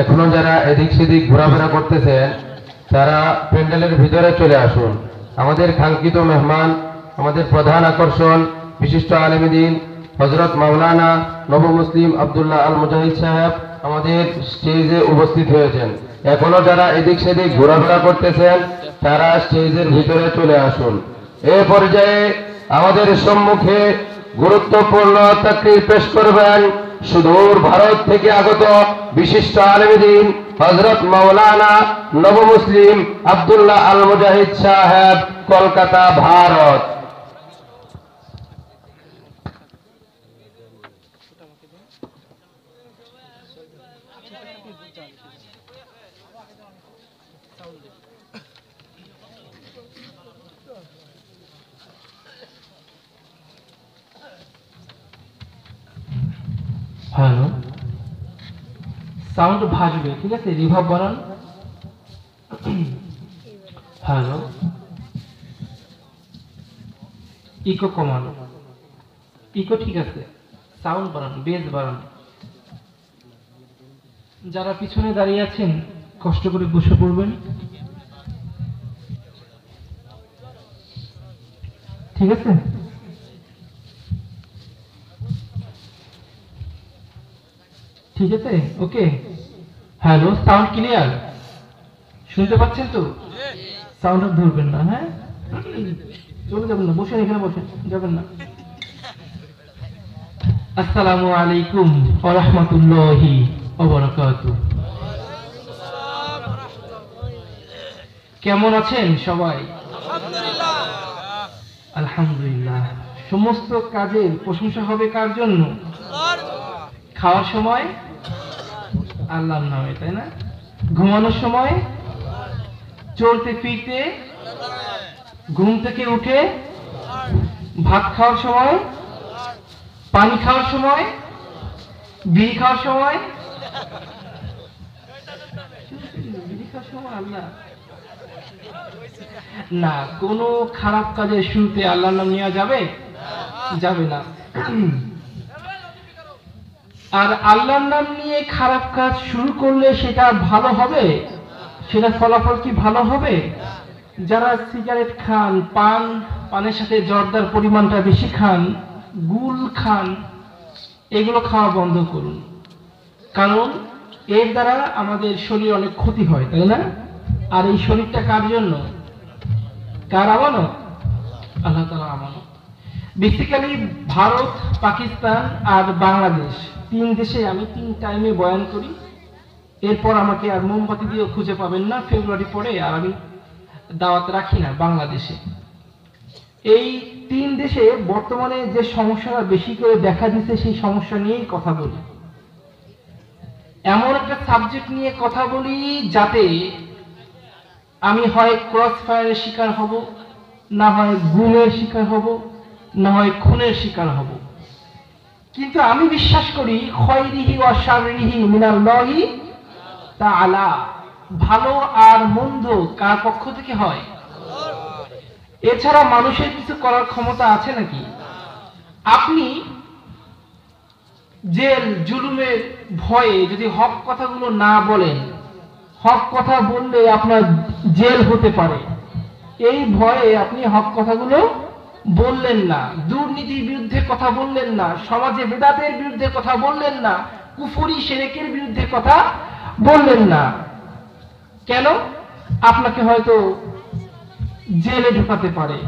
এখনো যারা এদিক সেদিক ঘোরাফেরা করতেছেন তারা প্যান্ডেলের ভিতরে চলে আসুন। আমাদের কাঙ্ক্ষিত মেহমান, আমাদের প্রধান আকর্ষণ বিশিষ্ট আলেম দ্বীন হযরত মাওলানা নব মুসলিম আব্দুল্লাহ আল মুজাহিদ সাহেব আমাদের স্টেজে উপস্থিত হয়েছেন। এখনো যারা এদিক সেদিক ঘোরাফেরা করতেছেন তারা স্টেজের ভিতরে চলে আসুন। এ পর্যায়ে আমাদের সম্মুখে গুরুত্বপূর্ণ তাকরীর পেশ করবেন সুদূর ভারত থেকে আগত বিশিষ্ট আলেম দ্বীন হযরত মাওলানা নব মুসলিম আব্দুল্লাহ আল মুজাহিদ সাহেব, কলকাতা, ভারত। হ্যালো, সাউন্ড ভাসবে, ঠিক আছে? রিভার্ব বাড়ান। হ্যালো, ইকো কমানো, ইকো ঠিক আছে, সাউন্ড বাড়ান, বেস বাড়ান। যারা পিছনে দাঁড়িয়ে আছেন কষ্ট করে বসে পড়বেন, ঠিক আছে? ঠিক আছে, ওকে। Hello, sound clear? শুনতে পাচ্ছেন তো? সাউন্ড ধরবেন না, হ্যাঁ? চলে যাবেন না, বসেন, এখানে বসেন, যাবেন না। আসসালামু আলাইকুম ওয়া রাহমাতুল্লাহি ওয়া বারাকাতুহু। কেমন আছেন সবাই? আলহামদুলিল্লাহ। সমস্ত কাজের প্রশংসা হবে কার জন্য? খাওয়ার সময় আল্লাহর নামে, তাই না? ঘুমানোর সময়, চলতে ফিরতে, ঘুম থেকে উঠে, ভাত খাওয়ার সময়, পানি খাওয়ার সময়, বিড়ি খাওয়ার সময়, বিড়ি খাওয়ার সময় আল্লাহ না। কোনো খারাপ কাজের শুরুতে আল্লাহর নাম নেওয়া যাবে? যাবে না। আর আল্লাহর নাম নিয়ে খারাপ কাজ শুরু করলে সেটা ভালো হবে? সেটা ফলাফল কি ভালো হবে? যারা সিগারেট খান, পানের সাথে জর্দার পরিমাণটা বেশি খান, গুল খান, এগুলো খাওয়া বন্ধ করুন। কারণ এর দ্বারা আমাদের শরীর অনেক ক্ষতি হয়, তাই না? আর এই শরীরটা কার জন্য? কার আমানত? আল্লাহ তাআলা আমানত। বেসিক্যালি ভারত, পাকিস্তান আর বাংলাদেশ, তিন দেশে আমি 3 টাইমে বয়ান করি। এরপর আমাকে আর মোমবাতি দিয়েও খুঁজে পাবেন না, ফেব্রুয়ারি পরে আর আমি দাওয়াত রাখি না বাংলাদেশে। এই 3 দেশে বর্তমানে যে সমস্যাটা বেশি করে দেখা দিচ্ছে সেই সমস্যা নিয়েই কথা বলি। এমন একটা সাবজেক্ট নিয়ে কথা বলি যাতে আমি হয় ক্রস ফায়ারের শিকার হব, না হয় গুমের শিকার হব, না হয় খুনের শিকার হব। কিন্তু আমি বিশ্বাস করি খয়রিহি ওয়া শাররিহি মিনাল্লাহি তাআলা, ভালো আর মন্দ কার পক্ষ থেকে হয়? এছাড়া মানুষের কিছু করার ক্ষমতা আছে নাকি? আপনি জেল জুলুমের ভয়ে যদি হক কথাগুলো না বলেন, হক কথা বললে আপনার জেল হতে পারে, এই ভয়ে আপনি হক কথাগুলো বললেন না, দুর্নীতির বিরুদ্ধে কথা বললেন না, সমাজে বেদাতের বিরুদ্ধে কথা বললেন না, কুফরি শিরকের বিরুদ্ধে কথা বললেন না। কেন? আপনাকে হয়তো জেলে ঢোকাতে পারে,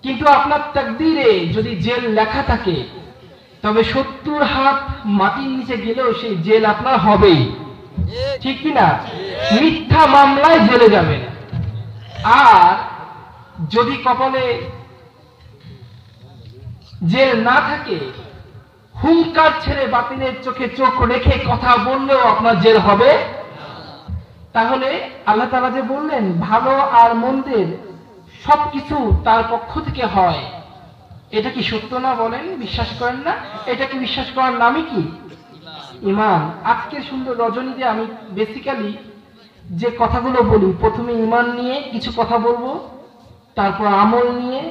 কিন্তু আপনার তাকদীরে যদি জেল লেখা থাকে তবে 70 হাত মাটির নিচে গেলেও সেই জেল আপনার হবেই, ঠিক কিনা? মিথ্যা মামলায় জেলে যাবেন। আর যদি কপালে জেল না থাকে, হুঙ্কার ছেড়ে বাতিলের চোখে চোখ রেখে কথা বললেও আপনার জেল হবে। তাহলে আল্লাহ তাআলা যে বললেন ভালো আর মন্দের সবকিছু তার পক্ষ থেকে হয়, এটা কি সত্য না? বলেন, বিশ্বাস করেন না? এটা কি বিশ্বাস করার নামই কি? ঈমান। আজকের সুন্দর রজনীতে আমি বেসিক্যালি যে কথাগুলো বলি, প্রথমে ঈমান নিয়ে কিছু কথা বলবো, তারপর আমল নিয়ে,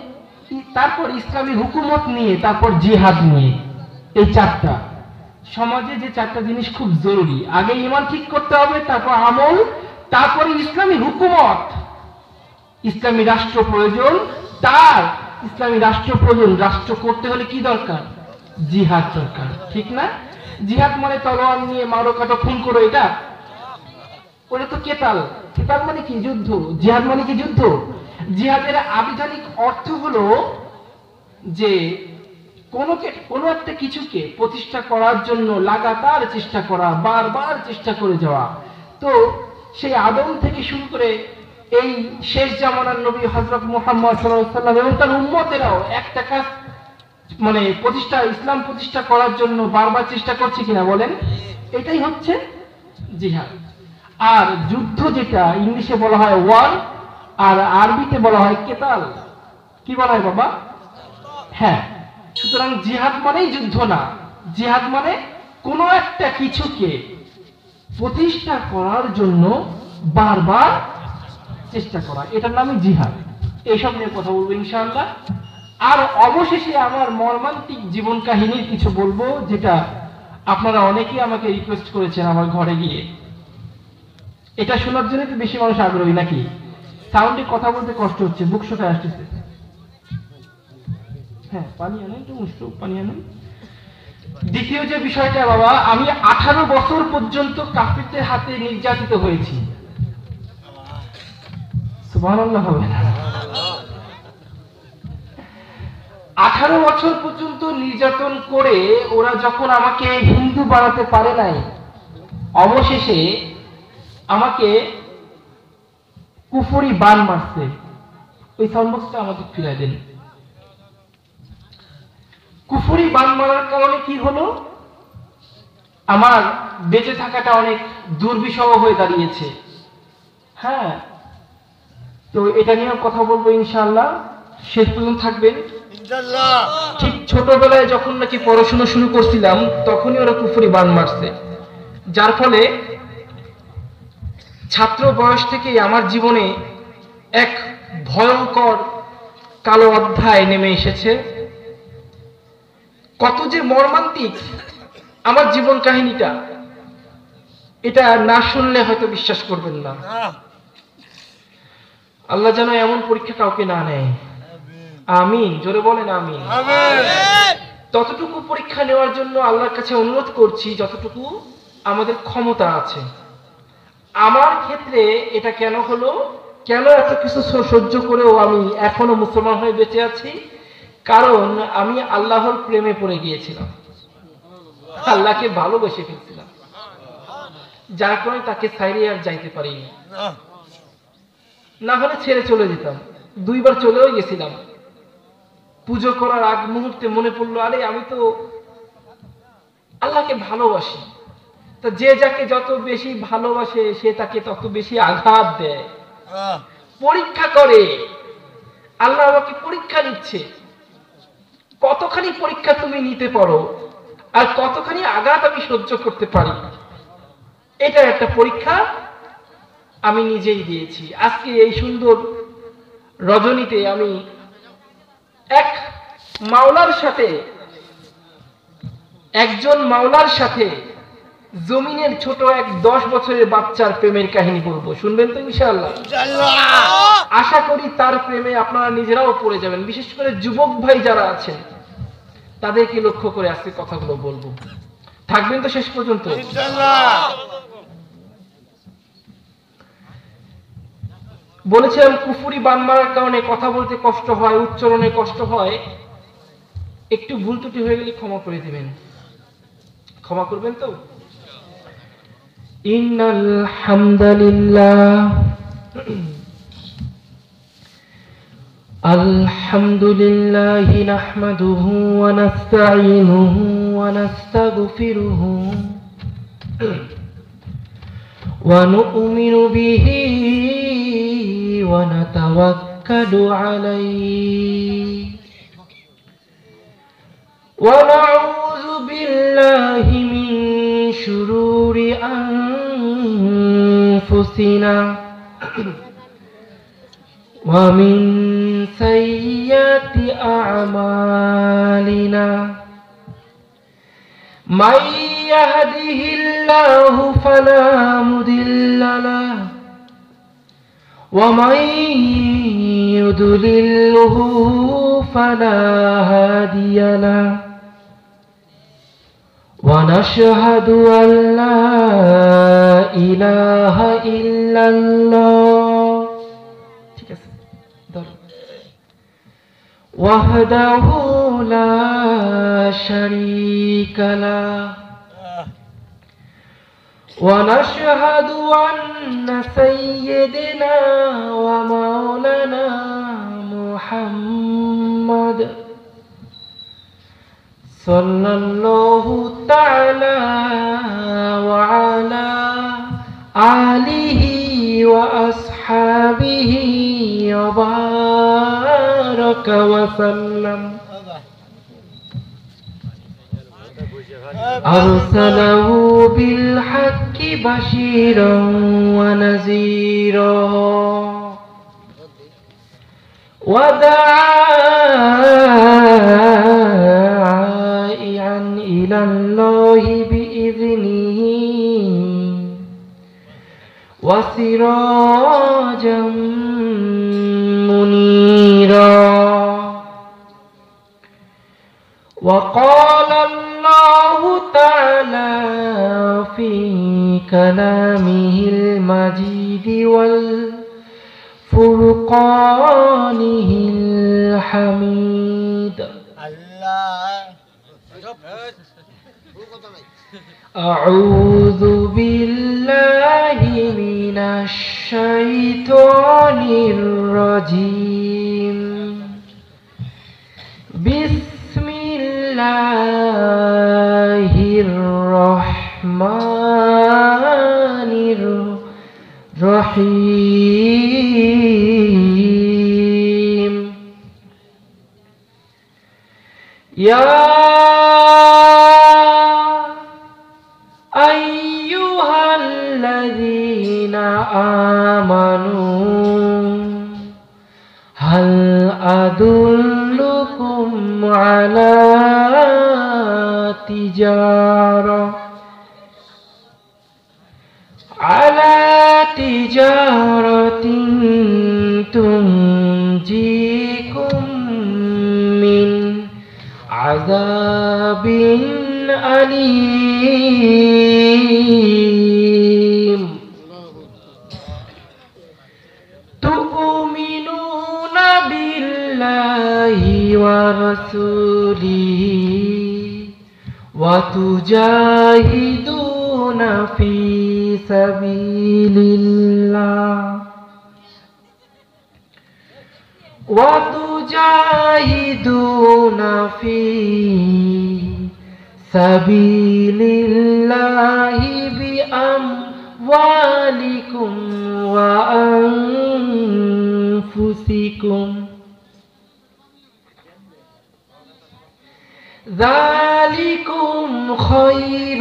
তারপর ইসলামী হুকুমত নিয়ে, তারপর জিহাদ নিয়ে, এই 4টা। সমাজে যে চারটা জিনিস খুব জরুরি, আগে ঈমান ঠিক করতে হবে, তারপর আমল, তারপরে ইসলামী হুকুমত, ইসলামী রাষ্ট্র প্রয়োজন। তার ইসলামী রাষ্ট্র প্রয়োজন, রাষ্ট্র করতে হলে কি দরকার? জিহাদ দরকার, ঠিক না? জিহাদ মানে তলোয়ার নিয়ে মারো কাটো খুন করো, এটা ওটা তো কেতাল। কেতাল মানে কি? যুদ্ধ। জিহাদ মানে কি? যুদ্ধ। জিহাদের আবিধানিক অর্থ হলো যে কোনো একটা কিছুকে প্রতিষ্ঠা করার জন্য লাগাতার চেষ্টা করা, বারবার চেষ্টা করে যাওয়া। তো সেই আদম থেকে শুরু করে এই শেষ জামানার নবী হযরত মুহাম্মদ সাল্লাল্লাহু আলাইহি ওয়াসাল্লাম এবং তার উম্মতেরাও একটা কাজ মানে ইসলাম প্রতিষ্ঠা করার জন্য বারবার চেষ্টা করছে কিনা বলেন? এটাই হচ্ছে জিহাদ। আর যুদ্ধ, যেটা ইংলিশে বলা হয় ওয়ার, আর আরবিতে বলা হয় কেতাল। কি বলা হয় বাবা? হ্যাঁ। সুতরাং জিহাদ মানেই যুদ্ধ না, জিহাদ মানে কোনো একটা কিছুকে প্রতিষ্ঠা করার জন্য বারবার চেষ্টা করা, এটার নামই জিহাদ। এইসব নিয়ে কথা বলবো ইনশাআল্লাহ। আর অবশেষে আমার মর্মান্তিক জীবন কাহিনীর কিছু বলবো, যেটা আপনারা অনেকেই আমাকে রিকোয়েস্ট করেছেন আমার ঘরে গিয়ে। এটা শোনার জন্য তো বেশি মানুষ আগ্রহী নাকি? সাউন্ডে কথা বলতে কষ্ট হচ্ছে, বুক শুকায় আসতেছে। হ্যাঁ, পানি আনেন, একটু উষ্ণ পানি আনেন। দ্বিতীয় যে বিষয়টা বাবা, আমি 18 বছর পর্যন্ত কাফিরদের হাতে নির্যাতিত হয়েছি। সুবহানাল্লাহ হবে না? 18 বছর পর্যন্ত নির্যাতন করে ওরা যখন আমাকে হিন্দু বানাতে পারে নাই, অবশেষে আমাকে কুফরি বান মারছে। ওই সাউন্ড বক্সটা আমাকে ফিরিয়ে দেন। কুফরি বান মারার কারণে কি হলো? আমার বেঁচে থাকাটা অনেক দুর্বিষহ হয়ে দাঁড়িয়েছে। হ্যাঁ, তো এটা নিয়ে কথা বলবো ইনশাআল্লাহ। শেষ পর্যন্ত থাকবেন ইনশাআল্লাহ। ঠিক ছোটবেলায় যখন নাকি পড়াশোনা শুরু করছিলাম, তখনই ওরা কুফরি বান মারছে, যার ফলে ছাত্র বয়স থেকেই আমার জীবনে এক ভয়ঙ্কর কালো অধ্যায় নেমে এসেছে। কত যে মর্মান্তিক আমার জীবন কাহিনীটা, এটা না শুনলে হয়তো বিশ্বাস করবেন না। আল্লাহ যেন এমন পরীক্ষা কাউকে না নেয়। আমিন, জোরে বলেন আমিন। ততটুকু পরীক্ষা নেওয়ার জন্য আল্লাহর কাছে অনুরোধ করছি যতটুকু আমাদের ক্ষমতা আছে। আমার ক্ষেত্রে এটা কেন হলো, কেন এত কিছু সহ্য করেও আমি এখনো মুসলমান হয়ে বেঁচে আছি? কারণ আমি আল্লাহর প্রেমে পড়ে গিয়েছিলাম, আল্লাহকে ভালোবেসে ফেলছিলাম, যার কারণে তাকে ছাইরে আর যাইতে পারিনি। না হলে ছেড়ে চলে যেতাম। 2 বার চলেও গেছিলাম। পুজো করার আগ মুহূর্তে মনে পড়লো, আরে আমি তো আল্লাহকে ভালোবাসি। তা যে যাকে যত বেশি ভালোবাসে সে তাকে তত বেশি আঘাত দেয়, পরীক্ষা করে। আল্লাহ আমাকে পরীক্ষা নিচ্ছে, কতখানি পরীক্ষা তুমি নিতে পারো আর কতখানি আঘাত আমি সহ্য করতে পারি। এটা একটা পরীক্ষা আমি নিজেই দিয়েছি। আজকে এই সুন্দর রজনীতে আমি এক মাওলার সাথে, একজন মাওলার সাথে জমিনের ছোট এক 10 বছরের বাচ্চার প্রেমের কাহিনী বলবো, শুনবেন তো ইনশাআল্লাহ? আশা করি তার প্রেমে আপনারা নিজেরাও পড়ে যাবেন। বিশেষ করে যুবক ভাই যারা আছেন তাদেরকে লক্ষ্য করে আজকে কথাগুলো বলবো। থাকবেন তো শেষ পর্যন্ত ইনশাআল্লাহ? বলেছিলাম কুফরি বান মারার কারণে কথা বলতে কষ্ট হয়, উচ্চারণে কষ্ট হয়। একটু ভুল ত্রুটি হয়ে গেলে ক্ষমা করে দিবেন, ক্ষমা করবেন তো? ইন্নাল হামদালিল্লাহ আলহামদুলিল্লাহি নাহমাদুহু ওয়া নাস্তাঈনুহু ওয়া নাস্তাগফিরুহু ওয়া নু'মিনু বিহি ওয়া নাতাওয়াক্কালু আলাইহি ওয়া নাউযু বিল্লাহি মিন শুরুরি আনফুসিনা ওয়া মিন সাইয়্যাতি আ'মালিনা। يهده الله فلا مضل له ومن يضلله فلا هادي له ونشهد أن لا إله إلا الله وحده لا شريك له ونشهد أن سيدنا ومولانا محمد صلى الله تعالى وعلى آله وأصحابه وبارك وسلم أرسله بالحق بشيرا ونذيرا وداعيا إلى الله بإذنه وسراجا منيرا وقال الله تعالى في كلامه المجيد والفرقانه الحميد أعوذ بالله من الشيطان الرجيم بسم الله الرحمن الرحيم يا أيها الذين آمنوا هل أدلكم على تجارة تنجيكم من عذاب أليم تؤمنون بالله ورسوله وتجاهدون في سبيل الله بأموالكم وأنفسكم ذلكم خير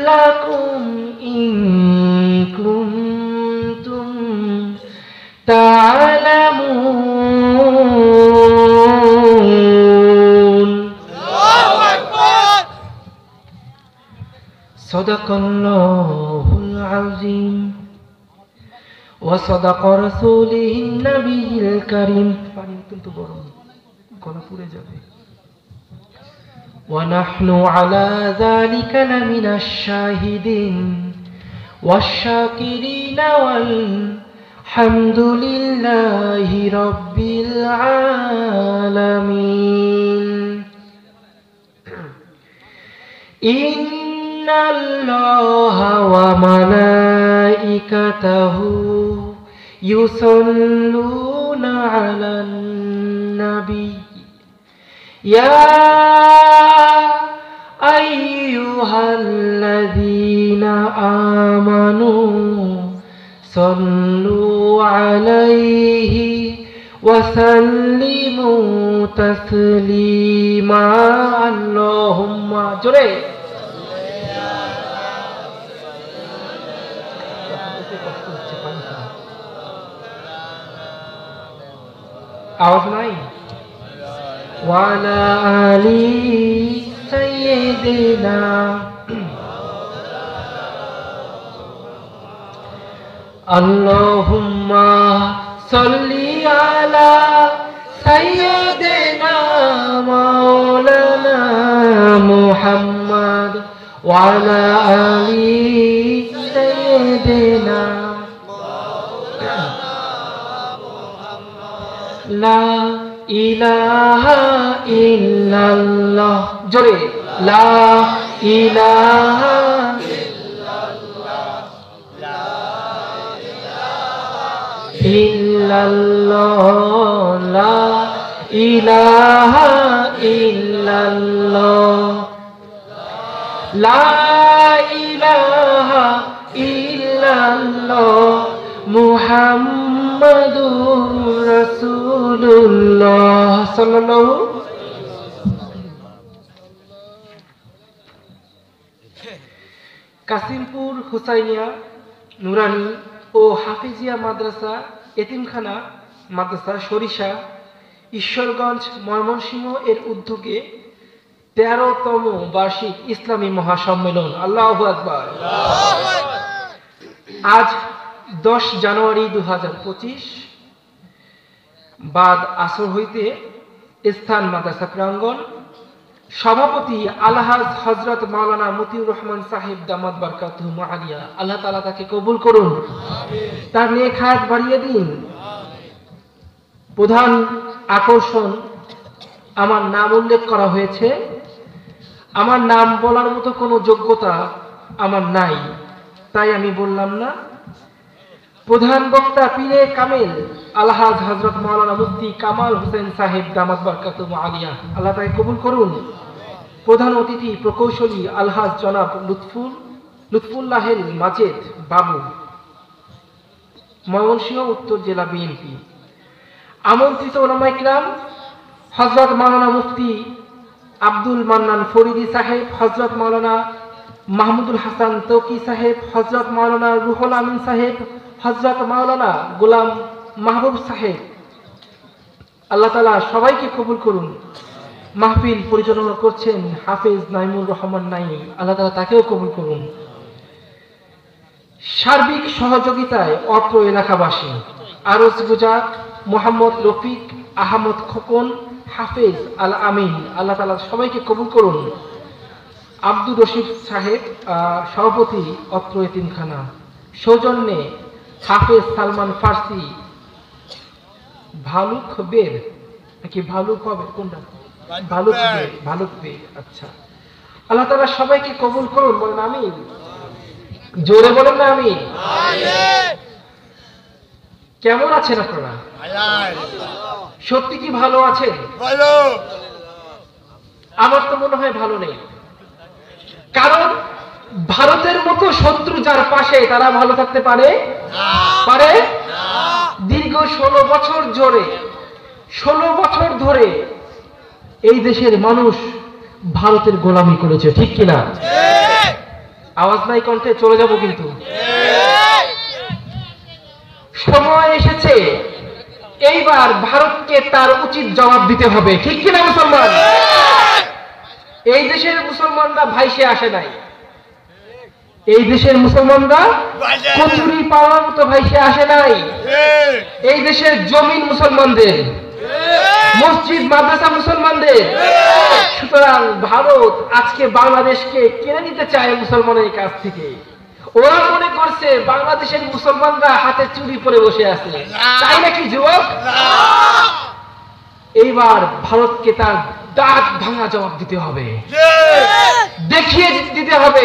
لكم إن كنتم تعلمون صدق الله العظيم وصدق رسوله النبي الكريم ونحن على ذلك لمن الشاهدين والشاكرين والحمد لله رب العالمين إن الله وملائكته يصلون على النبي يا أيها الذين آمنوا صلوا عليه وسلموا تسليما اللهم جري आवाज नहीं वाला आली सैयदना আল্লাহুম্মা সাল্লি আলা সাইয়্যিদিনা মাওলানা মুহাম্মদ ওয়া আলা আলি সাইয়্যিদিনা লা ইলাহা ইল্লাল্লাহ জোরে লা ইলাহা ইল্লাল্লাহ লা ইলাহা ইল্লাল্লাহ লা ইলাহা ইল্লাল্লাহ মুহাম্মাদুর রাসূলুল্লাহ সাল্লাল্লাহু কাসিমপুর হুসাইনিয়া নুরানি ও হাফিজিয়া মাদ্রাসা এতিমখানা মাদ্রাসা সরিষা ঈশ্বরগঞ্জ ময়মনসিংহ এর উদ্যোগে 13তম বার্ষিক ইসলামী মহাসম্মেলন আল্লাহু আকবার আজ 10 জানুয়ারি 2025 বাদ আসর হইতে স্থান মাদ্রাসা প্রাঙ্গণ সভাপতি আলহাজ হযরত মাওলানা মতিউর রহমান সাহেব দামাত বারকাতুহু আলিয়া আল্লাহ তাআলা তাকে কবুল করুন তার নেক হায়াত বাড়িয়ে দিন প্রধান আকর্ষণ আমার নাম উল্লেখ করা হয়েছে আমার নাম বলার মতো কোনো যোগ্যতা আমার নাই তাই আমি বললাম না প্রধান বক্তা পীরে কামেল আলহাজ হযরত মাওলানা মুফতি কামাল হোসেন সাহেব দামাত বারকাতুহু আলিয়া আল্লাহ তাকে কবুল করুন প্রধান অতিথি প্রকৌশলী আলহাজ জনাব লুৎফুল্লাহের মাজেদ বাবু ময়মনসিংহ উত্তর জেলা বিএনপি আমন্ত্রিত উলামায়ে কিরাম হযরত মাওলানা মুফতি আব্দুল মান্নান ফরিদি সাহেব হযরত মাওলানা মাহমুদুল হাসান তৌকি সাহেব হযরত মাওলানা রুহুল আমিন সাহেব হযরত মাওলানা গোলাম মাহবুব সাহেব আল্লাহ তাআলা সবাইকে কবুল করুন মাহফিল পরিচালনা করছেন হাফেজ নাইমুর রহমান নাইম আল্লাহ তাআলা তাকেও কবুল করুন সার্বিক সহযোগিতায় অত্র এলাকাবাসী আরজ গুজার মোহাম্মদ রফিক আহমদ খোকন হাফেজ আল আমিন আল্লাহ তাআলা সবাইকে কবুল করুন আব্দুর রশিদ সাহেব সভাপতি অত্র এতিমখানা সৌজন্যে হাফেজ সালমান ফার্সি ভালুক বের নাকি ভালুক হবে কোনটা ভালুক বের আচ্ছা আল্লাহ তাআলা সবাইকে কবুল করুন বলেন আমিন জোরে বলেন না আমিন কেমন আছেন আপনারা সত্যি কি ভালো আছেন আমার তো মনে হয় ভালো নেই কারণ ভারতের মতো শত্রু যার পাশে তারা ভালো থাকতে পারে দীর্ঘ 16 বছর ধরে এই দেশের মানুষ ভারতের গোলামি করেছে ঠিক কিনা আওয়াজ নাই কণ্ঠে চলে যাব কিন্তু সময় এসেছে এইবার ভারতকে তার উচিত জবাব দিতে হবে ঠিক কিনা মুসলমান এই দেশের মুসলমানরা ভাইসে আসে নাই এই দেশের মুসলমানরা কচুরি পাওয়ার মতো ভাইসে আসে নাই এই দেশের জমিন মুসলমানদের মসজিদ মাদ্রাসা মুসলমানদের সুতরাং ভারত আজকে বাংলাদেশকে কিনে নিতে চায় মুসলমানের কাছ থেকে ওরা মনে করছে বাংলাদেশের মুসলমানরা হাতে চুরি পরে বসে আছে তাই নাকি যুবক এইবার ভারতকে তার দাঁত ভাঙা জবাব দিতে হবে দেখিয়ে দিতে হবে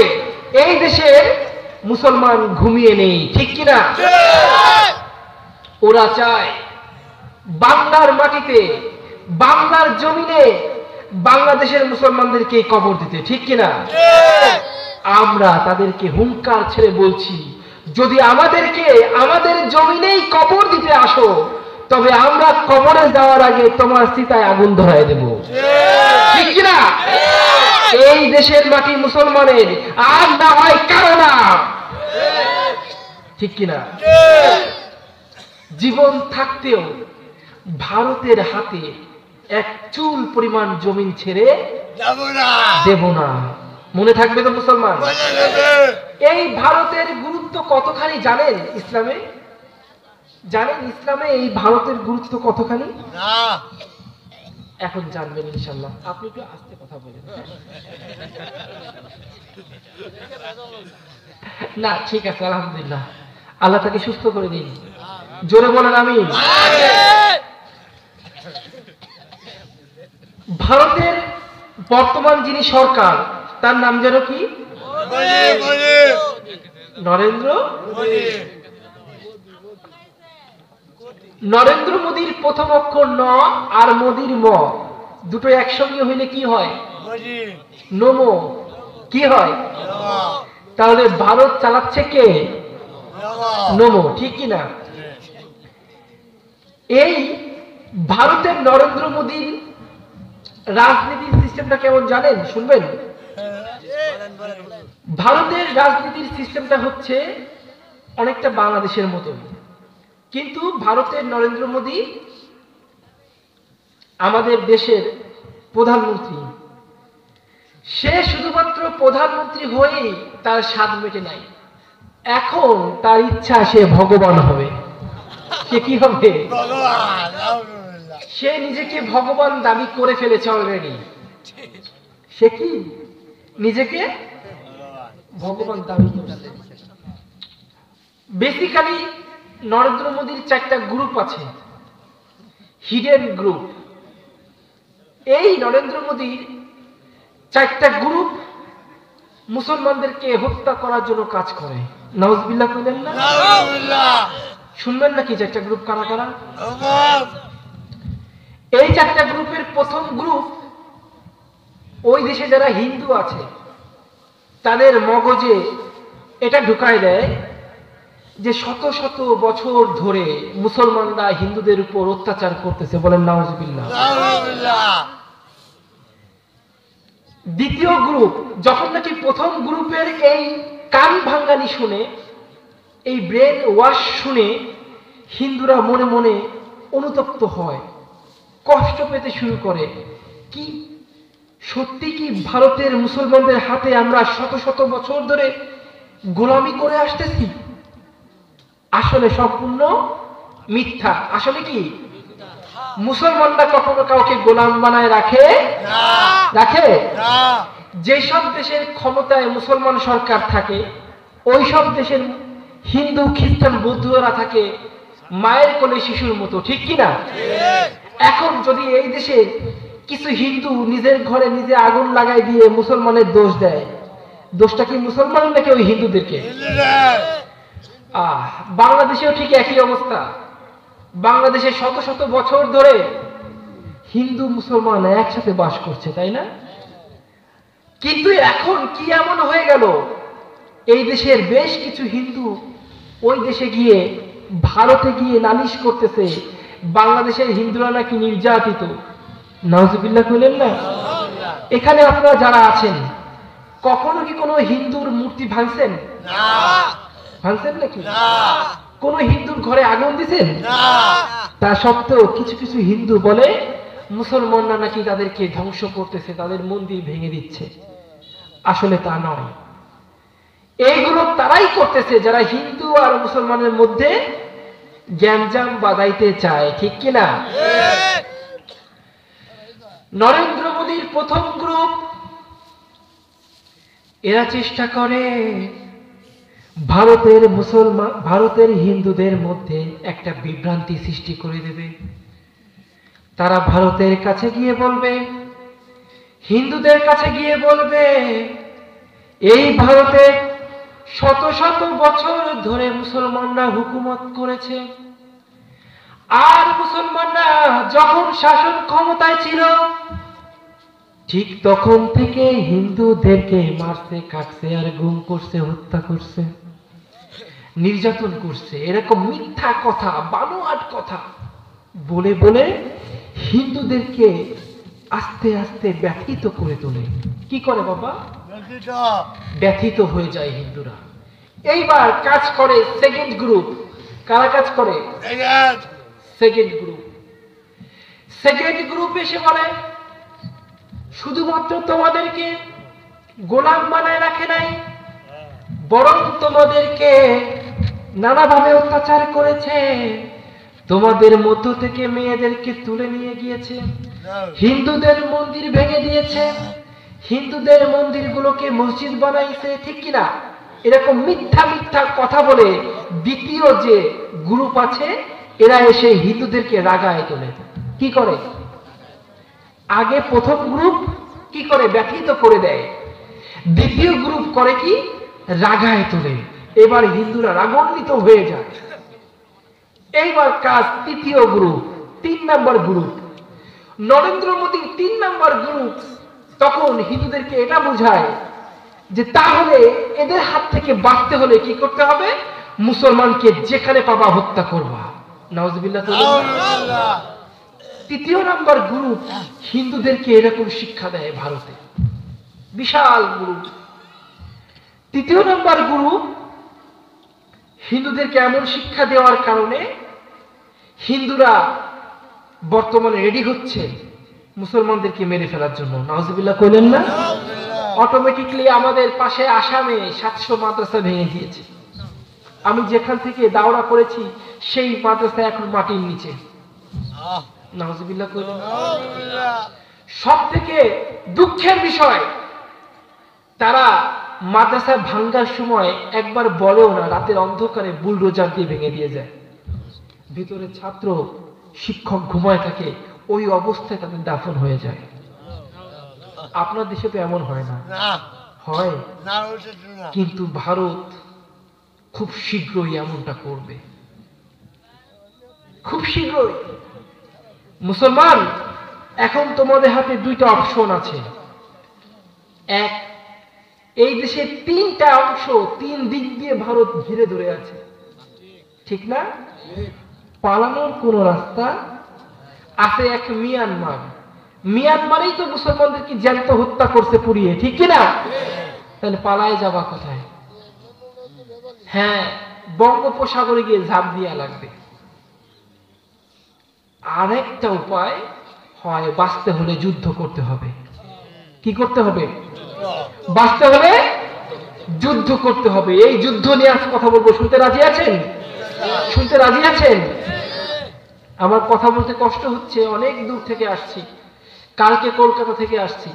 এই দেশের মুসলমান ঘুমিয়ে নেই ঠিক কিনা ওরা চায় বাংলার মাটিতে বাংলার জমিনে বাংলাদেশের মুসলমানদেরকে কবর দিতে ঠিক কিনা আমরা তাদেরকে হুঙ্কার ছেড়ে বলছি যদি আমাদেরকে আমাদের জমিনেই কবর দিতে আসো তবে আমরা কবরে যাওয়ার আগে তোমার চিতায় আগুন ধরায় দেব ঠিক কিনা এই দেশের মাটি মুসলমানের আর না হয় কারো না ঠিক কিনা জীবন থাকতেও ভারতের হাতে এক চুল পরিমাণ জমিন ছেড়ে দেব না মনে থাকবে তো মুসলমান? এই ভারতের গুরুত্ব কতখানি জানেন ইসলামে? জানেন ইসলামে এই ভারতের গুরুত্ব কতখানি? এখন জানবেন ইনশাআল্লাহ। আপনি একটু আস্তে কথা বলেন। না ঠিক আছে, আলহামদুলিল্লাহ, আল্লাহ তাকে সুস্থ করে দিন। জোরে বলেন আমিন। ভারতের বর্তমান যিনি সরকার, তার নাম যেন কি? নরেন্দ্র নরেন্দ্র মোদীর প্রথম অক্ষর ন আর মোদীর ম, দুটো একসঙ্গে হইলে কি হয়? নমো। কি হয়? তাহলে ভারত চালাচ্ছে কে? নমো, ঠিক কিনা? এই ভারতের নরেন্দ্র মোদীর রাজনীতির সিস্টেমটা কেমন জানেন? শুনবেন। ভারতের রাজনীতির সিস্টেমটা হচ্ছে অনেকটা বাংলাদেশের মতো, কিন্তু ভারতের নরেন্দ্র মোদী আমাদের দেশের প্রধানমন্ত্রী। সে শুধুমাত্র প্রধানমন্ত্রী হয়েই তার স্বাদ মেটে নাই, এখন তার ইচ্ছা সে ভগবান হবে। সে কি হবে? সে নিজেকে ভগবান দাবি করে ফেলেছে অলরেডি। সে কি নিজেকে ভগবান দাবি করেছে। বেসিক্যালি নরেন্দ্র মোদীর 4টা গ্রুপ আছে, হিডেন গ্রুপ। এই নরেন্দ্র মোদীর 4টা গ্রুপ মুসলমানদেরকে হত্যা করার জন্য কাজ করে। নাউজুবিল্লাহ কইলেন না? শুনবেন নাকি 4টা গ্রুপ কারা কারা? এই 4টা গ্রুপের প্রথম গ্রুপ, ওই দেশে যারা হিন্দু আছে তাদের মগজে এটা ঢুকায় দেয় যে শত শত বছর ধরে মুসলমানরা হিন্দুদের উপর অত্যাচার করতেছে। বলেন নাউজুবিল্লাহ। দ্বিতীয় গ্রুপ, যখন নাকি প্রথম গ্রুপের এই কান ভাঙ্গানি শুনে, এই ব্রেন ওয়াশ শুনে হিন্দুরা মনে মনে অনুতপ্ত হয়, কষ্ট পেতে শুরু করে। কি সত্যি কি ভারতের মুসলমানদের হাতে আমরা শত শত বছর ধরে গোলামি করে আসতেছি? আসলে সম্পূর্ণ মিথ্যা। আসলে কি মুসলমানরা কখনো কাউকে গোলাম বানায় রাখে? রাখে? যেসব দেশের ক্ষমতায় মুসলমান সরকার থাকে, ওই সব দেশের হিন্দু খ্রিস্টান বৌদ্ধরা থাকে মায়ের কোলে শিশুর মতো, ঠিক কিনা? এখন যদি এই দেশে কিছু হিন্দু নিজের ঘরে নিজে আগুন লাগাই দিয়ে মুসলমানের দোষ দেয়, দোষটা কি মুসলমান নাকি ওই হিন্দুদেরকে? বাংলাদেশেও ঠিক একই অবস্থা। বাংলাদেশে শত শত বছর ধরে হিন্দু মুসলমান একসাথে বাস করছে, তাই না? কিন্তু এখন কি এমন হয়ে গেল, এই দেশের বেশ কিছু হিন্দু ওই দেশে গিয়ে, ভারতে গিয়ে নালিশ করতেছে বাংলাদেশের হিন্দুরা নাকি নির্যাতিত। নাউজুবিল্লাহ কইলেন না? এখানে আপনারা যারা আছেন, কখনো কি কোনো হিন্দুর মূর্তি ভাঙছেন? ভাঙছেন নাকি? কোন হিন্দুর ঘরে আগুন দিছেন? তা সত্ত্বেও কিছু কিছু হিন্দু বলে মুসলমানরা নাকি তাদেরকে ধ্বংস করতেছে, তাদের মন্দির ভেঙে দিচ্ছে। আসলে তা নয়। এইগুলো তারাই করতেছে যারা হিন্দু আর মুসলমানের মধ্যে গ্যাঞ্জাম বাঁধাইতে চায়, ঠিক কিনা? নরেন্দ্র মোদীর প্রথম গ্রুপ, এরা চেষ্টা করে ভারতের হিন্দুদের মধ্যে একটা বিভ্রান্তি সৃষ্টি করে দেবে। তারা ভারতের কাছে গিয়ে বলবে, হিন্দুদের কাছে গিয়ে বলবে, এই ভারতে শত শত বছর ধরে মুসলমানরা হুকুমত করেছে, আর মুসলমানরা যখন শাসন ক্ষমতায় ছিল ঠিক তখন থেকে হিন্দুদেরকে মারছে, কাটছে, আর গুম করছে, হত্যা করছে, নির্যাতন করছে। এরকম মিথ্যা কথা, বানোয়াট কথা বলে বলে হিন্দুদেরকে আস্তে আস্তে ব্যথিত করে তোলে। কি করে বাবা? ব্যথিত হয়ে যায় হিন্দুরা। এইবার কাজ করে সেকেন্ড গ্রুপ। কারা কাজ করে? Second group. সেকেন্ড গ্রুপ এসে বলে, শুধুমাত্র তোমাদেরকে গোলাম বানায় রাখে নাই, বরং তোমাদেরকে নানাভাবে অত্যাচার করেছে। তোমাদের মধ্য থেকে মেয়েদেরকে তুলে নিয়ে গিয়েছে, হিন্দুদের মন্দির ভেঙে দিয়েছে, হিন্দুদের মন্দিরগুলোকে মসজিদ বানাইছে, ঠিক কিনা? এরকম মিথ্যা মিথ্যা কথা বলে দ্বিতীয় যে গ্রুপ আছে এরা এসে হিন্দুদেরকে রাগায় তোলে। কি করে? আগে প্রথম গ্রুপ কি করে? ব্যথিত করে দেয়। দ্বিতীয় গ্রুপ করে কি? রাগায় তোলে। এবার হিন্দুরা রাগান্বিত হয়ে যায়। এইবার কাজ তৃতীয় গ্রুপ, 3 নম্বর গ্রুপ, নরেন্দ্র মোদীর 3 নম্বর গ্রুপ তখন হিন্দুদেরকে এটা বোঝায় যে তাহলে এদের হাত থেকে বাঁচতে হলে কি করতে হবে? মুসলমানকে যেখানে পাবা হত্যা করবা। নাউজুবিল্লাহ। তৃতীয় নম্বর গ্রুপ হিন্দুদেরকে এরকম শিক্ষা দেয় ভারতে, বিশাল গ্রুপ। তৃতীয় নম্বর গ্রুপ হিন্দুদেরকে এমন শিক্ষা দেওয়ার কারণে হিন্দুরা বর্তমানে রেডি হচ্ছে মুসলমানদেরকে মেরে ফেলার জন্য। নাউজুবিল্লাহ কইলেন না? অটোমেটিকলি আমাদের পাশে আসামে 700 মাদ্রাসা ভেঙে দিয়েছে। আমি যেখান থেকে দাওরা করেছি সেই মাদ্রাসা এখন মাটির নিচে। নাউজুবিল্লাহ কইলেন। সব থেকে দুঃখের বিষয়, তারা মাদ্রাসা ভাঙ্গার সময় একবার বলেও না, রাতের অন্ধকারে বুলডোজার দিয়ে ভেঙে দিয়ে যায়। ভিতরে ছাত্র শিক্ষক ঘুমায় থাকে, ওই অবস্থায় তাদের দাফন হয়ে যায়। আপনার দেশে তো এমন হয় না? হয়, কিন্তু ভারত খুব শীঘ্রই এমনটা করবে, খুব শীঘ্রই। মুসলমান, এখন তোমাদের হাতে 2টা অপশন আছে। এক, এই দেশে 3টা অংশ, 3 দিক দিয়ে ভারত ঘিরে ধরে আছে, ঠিক না? পালানোর কোন রাস্তা আছে? এক মিয়ানমার। মিয়ানমারেই তো মুসলমানদেরকে জ্যান্ত হত্যা করছে পুড়িয়ে, ঠিক কিনা? তাহলে পালায় যাবা কোথায়? হ্যাঁ, বঙ্গোপসাগরে গিয়ে ঝাঁপ দিয়া লাগবে। আরেকটা উপায় হয়, বাঁচতে হলে যুদ্ধ করতে হবে। কি করতে হবে? বাঁচতে হলে যুদ্ধ করতে হবে। এই যুদ্ধ নিয়ে আজ কথা বলবো। শুনতে রাজি আছেন? শুনতে রাজি আছেন? আমার কথা বলতে কষ্ট হচ্ছে, অনেক দূর থেকে আসছি। কালকে কলকাতা থেকে আসছি,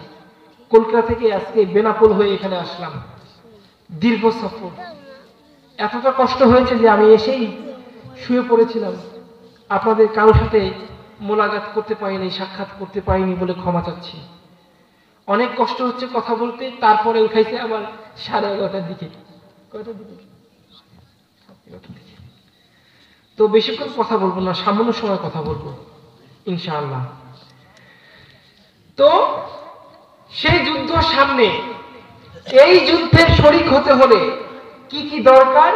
কলকাতা থেকে আজকে বেনাপোল হয়ে এখানে আসলাম। দীর্ঘ সফর, এতটা কষ্ট হয়েছে যে আমি এসেই শুয়ে পড়েছিলাম। আপনাদের কারোর সাথে মোলাকাত করতে পারিনি, সাক্ষাৎ করতে পারিনি বলে ক্ষমা চাচ্ছি। অনেক কষ্ট হচ্ছে কথা বলতে। তারপরে উঠাইছে আবার 11:30টার দিকে। কয়টার দিকে? 11:30টার দিকে। তো বেশিক্ষণ কথা বলবো না, সামান্য সময় কথা বলবো ইনশাআল্লাহ। তো সেই যুদ্ধ সামনে, এই যুদ্ধের শরীক হতে হলে কি কি দরকার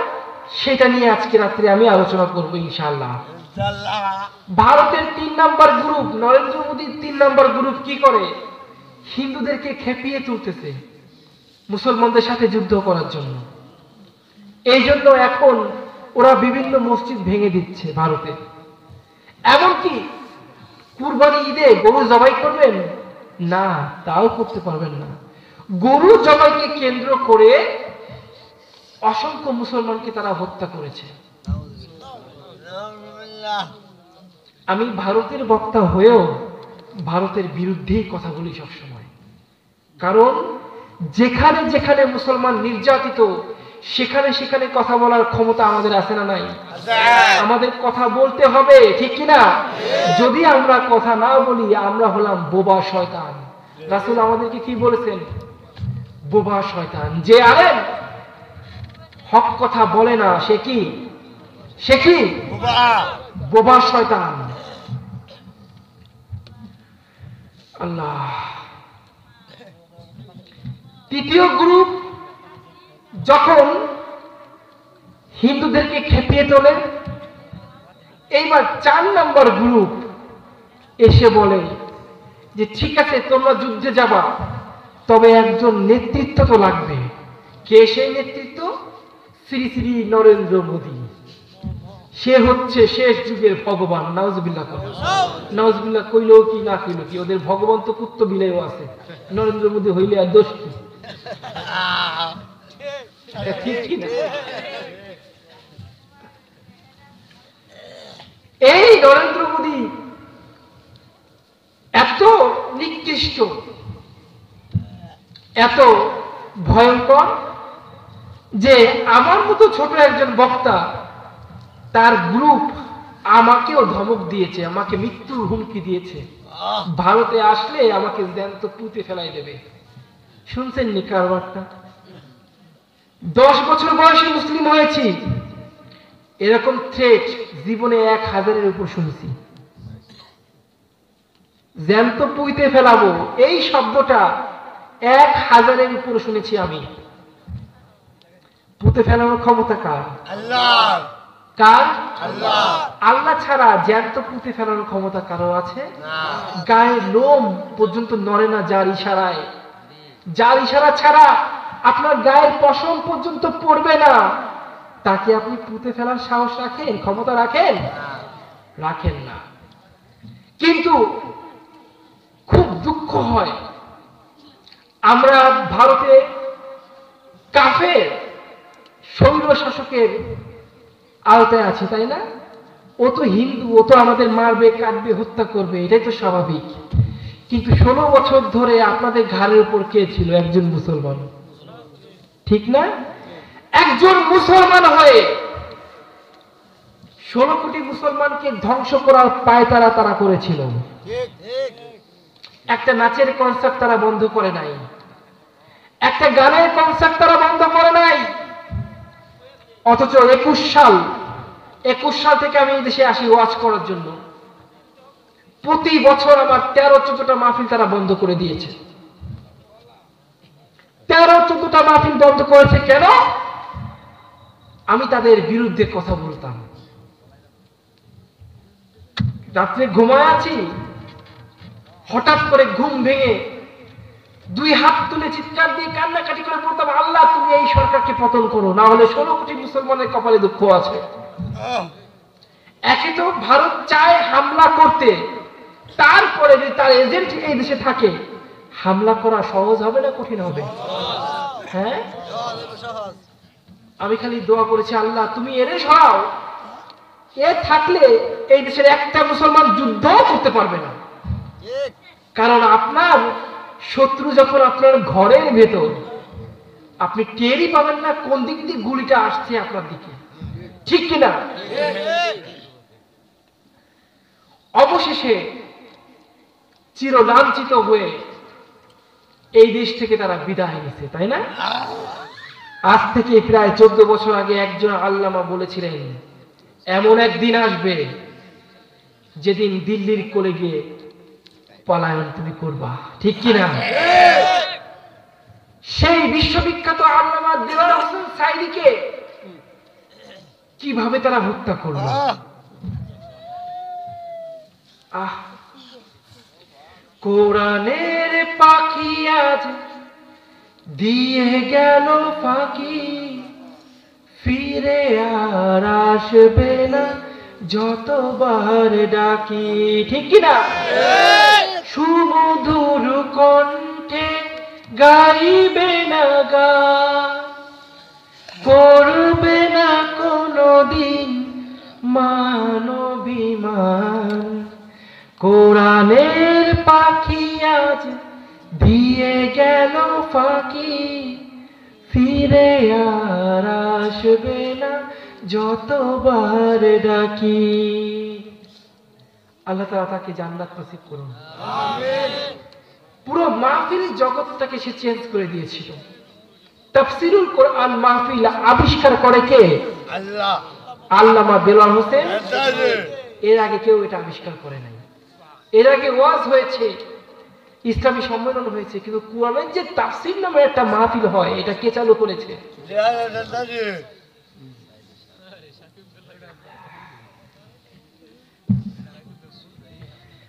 সেটা নিয়ে আজকে রাত্রে আমি আলোচনা করবো ইনশাআল্লাহ। ভারতের 3 নম্বর গ্রুপ, নরেন্দ্র মোদীর 3 নম্বর গ্রুপ কি করে? হিন্দুদেরকে খেপিয়ে তুলতেছে মুসলমানদের সাথে যুদ্ধ করার জন্য। এই জন্য এখন ওরা বিভিন্ন মসজিদ ভেঙে দিচ্ছে ভারতে। এমনকি কুরবানি ঈদে গরু জবাই করবেন না, তাও করতে পারবেন না। গরু জবাইকে কেন্দ্র করে অসংখ্য মুসলমানকে তারা হত্যা করেছে। আমি ভারতের বক্তা হয়েও ভারতের বিরুদ্ধেই কথা বলি সবসময়। কারণ যেখানে যেখানে মুসলমান নির্যাতিত, সেখানে সেখানে কথা বলার ক্ষমতা আমাদের আছে না নাই? আমাদের কথা বলতে হবে, ঠিক কিনা? যদি আমরা কথা না বলি আমরা হলাম বোবা শয়তান। রাসূল আমাদেরকে কি বলেছেন? বোবা শয়তান। যে আলেম হক কথা বলে না সে কি? সে কি? বোবা শয়তান। আল্লাহ। তৃতীয় গ্রুপ যখন হিন্দুদেরকে খেপিয়ে তোলে, এইবার 4 নম্বর গ্রুপ এসে বলে যে ঠিক আছে তোমরা যুদ্ধে যাবা, তবে একজন নেতৃত্ব তো লাগবে। কে সেই নেতৃত্ব? শ্রী শ্রী নরেন্দ্র মোদী। সে হচ্ছে শেষ যুগের ভগবান। নাউজুবিল্লাহ। নাউজুবিল্লাহ কইলেও কি না কইলেও কি, ওদের ভগবান তো কুত্ত বিলেও আছে। নরেন্দ্র মোদী হইলে আর দোষ কি? ঠিক কিনা? এই নরেন্দ্র মোদী এত নিকৃষ্ট, এত ভয়ঙ্কর যে আমার মতো ছোট একজন বক্তা, তার গ্রুপ আমাকেও ধমক দিয়েছে, আমাকে মৃত্যুর হুমকি দিয়েছে, ভারতে আসলে আমাকে জ্যান্ত পুঁতে ফেলাই দেবে। শুনছেন নি কারবারটা? 10 বছর বয়সে মুসলিম হয়েছি, এরকম থ্রেট জীবনে 1000-এর উপর শুনছি। জ্যান্ত পুঁতে ফেলাবো এই শব্দটা 1000-এর উপর শুনেছি আমি। পুঁতে ফেলানোর ক্ষমতা কার? আল্লাহ। কার? আল্লাহ। আল্লাহ ছাড়া জ্যান্ত পুঁতে ফেলানোর ক্ষমতা কারো আছে? না। গায়ে লোম পর্যন্ত নড়ে না যার ইশারায়। যার ইশারা ছাড়া আপনার গায়ের পশম পর্যন্ত পড়বে না, তাকে আপনি পুঁতে ফেলার সাহস রাখেন, ক্ষমতা রাখেন? রাখেন না। কিন্তু খুব দুঃখ হয়, আমরা ভারতে কাফের স্বৈর শাসকের আওতায় আছি, তাই না? ও তো হিন্দু, ও তো আমাদের মারবে, কাটবে, হত্যা করবে, এটাই তো স্বাভাবিক। কিন্তু 16 বছর ধরে আপনাদের ঘাড়ের উপর কে ছিল? একজন মুসলমান, ঠিক না? একজন মুসলমান হয়ে 16 কোটি মুসলমানকে ধ্বংস করার পায়তারা তারা করেছিল। একটা নাচের কনসার্ট তারা বন্ধ করে নাই, একটা গানের কনসার্ট তারা বন্ধ করে নাই। অথচ 21 সাল থেকে আমি এই দেশে আসি ওয়াজ করার জন্য। প্রতি বছর আমার 13-14টা মাহফিল তারা বন্ধ করে দিয়েছে। 13-14টা মাহফিল বন্ধ করেছে কেন? আমি তাদের বিরুদ্ধে কথা বলতাম। রাত্রে ঘুমায় আছি, হঠাৎ করে ঘুম ভেঙে 2 হাত তুলে চিৎকার দিয়ে কান্নাকাটি করে বলতাম, আল্লাহ তুমি এই সরকারকে পতন করো, না হলে 16 কোটি মুসলমানের কপালে দুঃখ আছে। একে তো ভারত চায় হামলা করতে, তারপরে যদি তার এজেন্ট এই দেশে থাকে, হামলা করা সহজ হবে না কঠিন হবে? হ্যাঁ, আমি খালি দোয়া করেছি, আল্লাহ তুমি এরে সরাও। এ থাকলে এই দেশের একটা মুসলমান যুদ্ধ করতে পারবে না। কারণ আপনার শত্রু যখন আপনার ঘরের ভেতর, আপনি টেরই পাবেন না কোন দিক দিয়ে গুলিটা আসছে আপনার দিকে, ঠিক কিনা? অবশেষে চিরলাঞ্ছিত হয়ে এই দেশ থেকে তারা বিদায় নিছে, তাই না? আজ থেকে প্রায় 14 বছর আগে একজন আল্লামা বলেছিলেন, এমন একদিন আসবে যেদিন দিল্লির কোলে গিয়ে পলায়ন তুমি করবা, ঠিক কিনা? সেই বিশ্ববিখ্যাত আল্লামা দেওয়ার হোসেন সাইদিকে কিভাবে তারা হত্যা করলো? কোরআনের পাখি আজ দিয়ে গেল ফাঁকি, ফিরে আর আসবে না যতবার ডাকি, ঠিক কিনা? সুমধুর কণ্ঠে গাইবে না গান, করবে না কোনদিন মানবিমান। কোরআনের পাখি আজ দিয়ে গেল ফাঁকি, ফিরে আর আসবে না যতবার ডাকি। আল্লাহ তাআলা তাকে জান্নাত নসিব করুন। পুরো মাহফিল জগৎটাকে সে চেঞ্জ করে দিয়েছিল। তাফসিরুল কোরআন মাহফিল আবিষ্কার করে কে? আল্লাহ। আল্লামা দেলোয়ার হোসেন। এর আগে কেউ এটা আবিষ্কার করে নাই। এর আগে ওয়াজ হয়েছে, ইসলামী সম্মেলন হয়েছে, কিন্তু কোরআনের যে তাফসির নামে একটা মাহফিল হয়, এটা কে চালু করেছে?